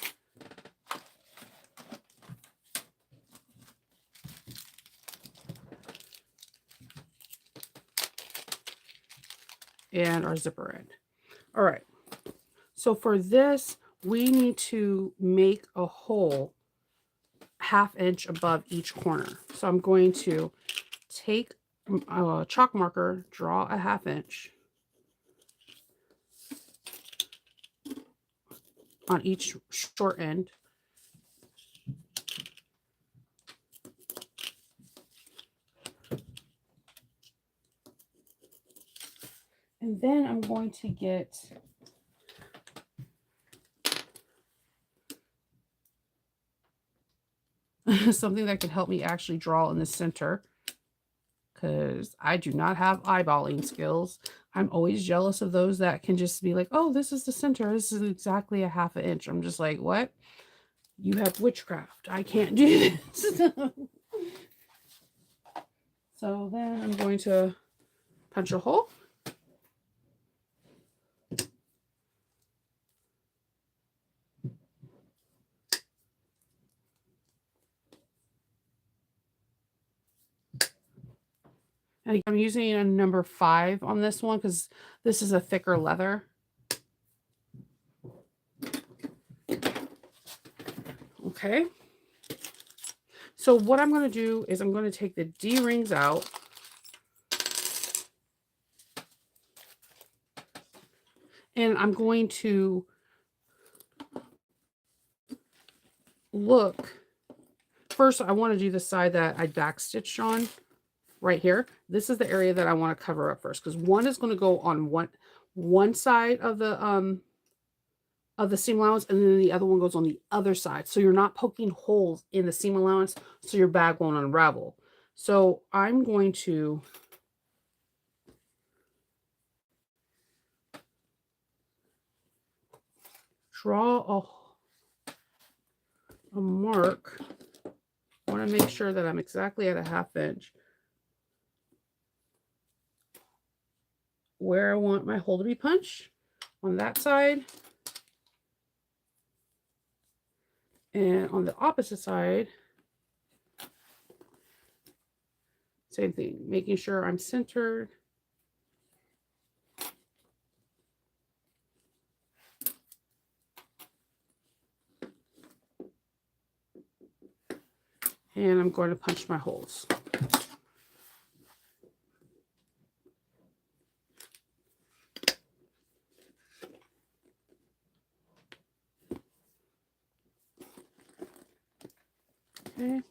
And our zipper end. All right. So for this, we need to make a hole 1/2 inch above each corner. So I'm going to take a chalk marker, draw a 1/2 inch on each short end. And then I'm going to get something that can help me actually draw in the center, because I do not have eyeballing skills. I'm always jealous of those that can just be like, oh, this is the center. This is exactly a 1/2 inch. I'm just like, what? You have witchcraft. I can't do this. So then I'm going to punch a hole. And I'm using a number 5 on this one because this is a thicker leather. Okay. So what I'm going to do is I'm going to take the D-rings out. And I'm going to look. First, I want to do the side that I backstitched on right here. This is the area that I want to cover up first, because one is going to go on one side of the seam allowance, and then the other one goes on the other side. So you're not poking holes in the seam allowance, so your bag won't unravel. So I'm going to draw a mark. I want to make sure that I'm exactly at a 1/2 inch where I want my hole to be punched on that side. And on the opposite side, same thing, making sure I'm centered. And I'm going to punch my holes. Okay.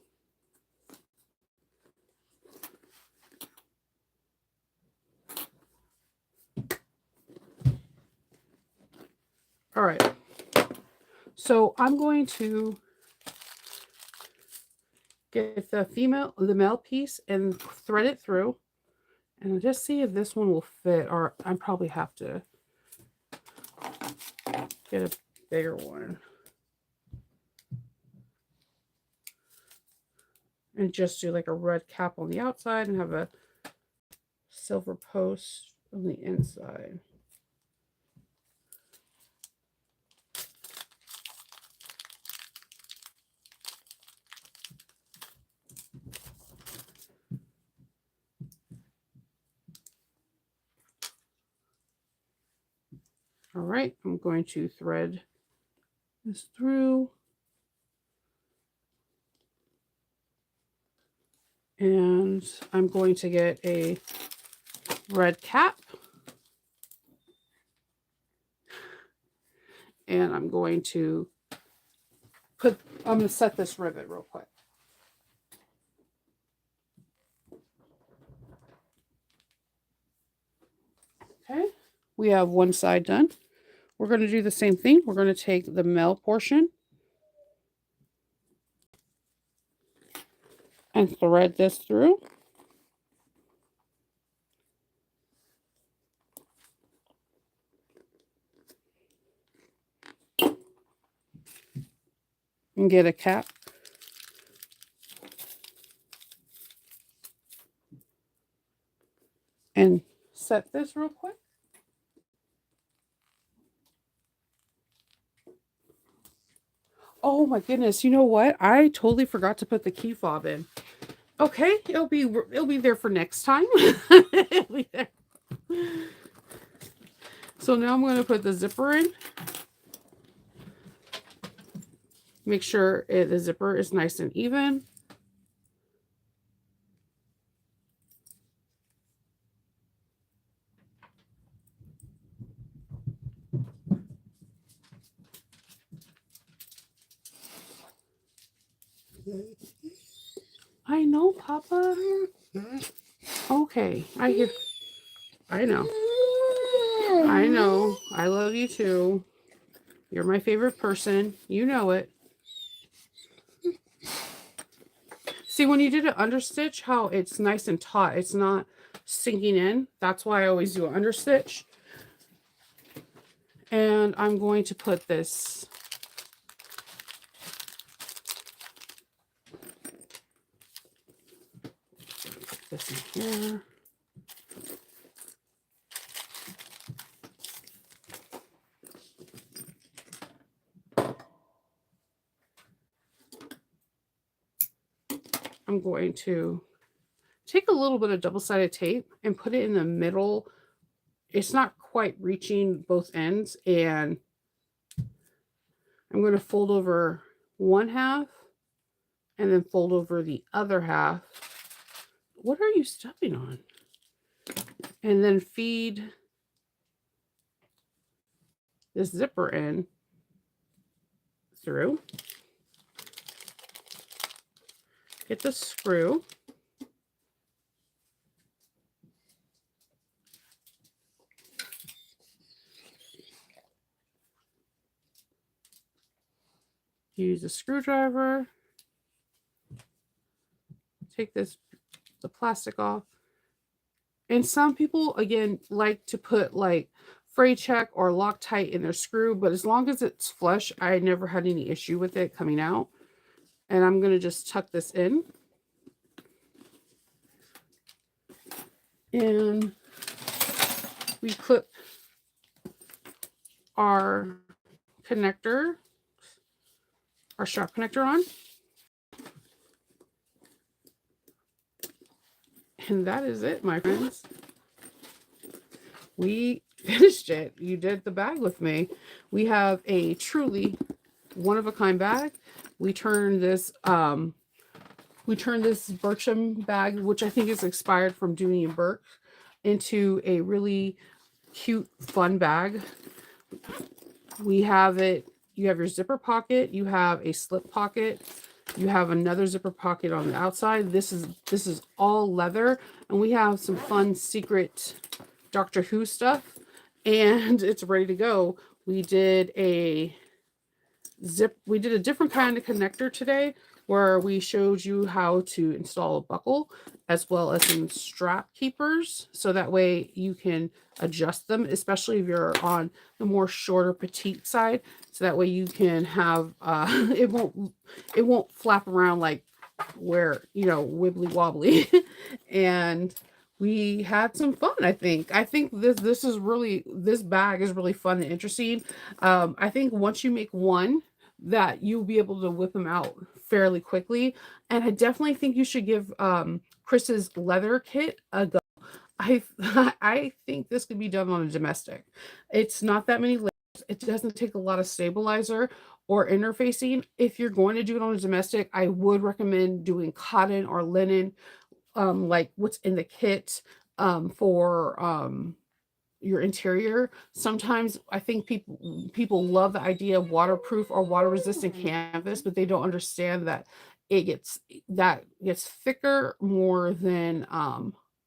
All right. So I'm going to get the male piece and thread it through, and just see if this one will fit, or I probably have to get a bigger one and just do like a red cap on the outside and have a silver post on the inside. All right, I'm going to thread this through. And I'm going to get a red cap. And I'm going to set this rivet real quick. Okay, we have one side done. We're going to do the same thing. We're going to take the male portion and thread this through. and get a cap. And set this real quick. Oh my goodness, you know what? I totally forgot to put the key fob in. Okay, it'll be there for next time. It'll be there. So now I'm going to put the zipper in. Make sure the zipper is nice and even. I know, Papa. Okay, I hear. I know. I know. I love you too. You're my favorite person. You know it. See, when you did an understitch, how it's nice and taut. It's not sinking in. That's why I always do an understitch. And I'm going to put this in here. I'm going to take a little bit of double-sided tape and put it in the middle. It's not quite reaching both ends, and I'm going to fold over one half and then fold over the other half. What are you stepping on? And then feed this zipper in through. Get the screw. Use a screwdriver. Take the plastic off. And some people, again, like to put like fray check or Loctite in their screw, but as long as it's flush, I never had any issue with it coming out. And I'm going to just tuck this in. And we clip our connector, our strap connector on. And that is it, my friends. We finished it. You did the bag with me. We have a truly one-of-a-kind bag. We turned this Burcham bag, which I think is expired from Dooney and Burke, into a really cute, fun bag. We have it. You have your zipper pocket. You have a slip pocket. You have another zipper pocket on the outside. This is all leather, and we have some fun secret Doctor Who stuff, and it's ready to go. We did a different kind of connector today where we showed you how to install a buckle as well as some strap keepers, so that way you can adjust them, especially if you're on the more shorter petite side, so that way you can have it won't flap around like where, you know, wibbly wobbly. And we had some fun. I think this bag is really fun and interesting. I think once you make one, that you'll be able to whip them out fairly quickly. And I definitely think you should give Chris's leather kit a go. I think this could be done on a domestic. It's not that many layers. It doesn't take a lot of stabilizer or interfacing. If you're going to do it on a domestic, I would recommend doing cotton or linen, like what's in the kit for your interior. Sometimes I think people love the idea of waterproof or water resistant canvas, but they don't understand that it gets thicker more than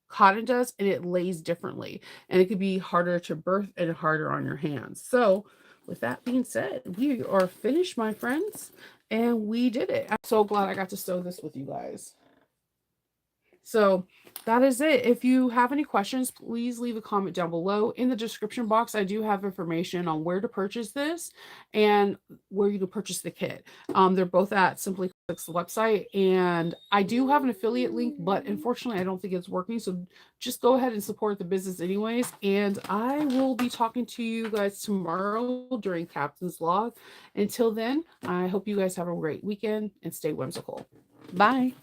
cotton does, and it lays differently, and it could be harder to birth and harder on your hands. So with that being said, we are finished, my friends, and we did it. I'm so glad I got to sew this with you guys. So that is it. If you have any questions, please leave a comment down below. In the description box, I do have information on where to purchase this and where you can purchase the kit. They're both at Simply Clicks website, and I do have an affiliate link, but unfortunately, I don't think it's working. So just go ahead and support the business anyways. And I will be talking to you guys tomorrow during Captain's Log. Until then, I hope you guys have a great weekend and stay whimsical. Bye.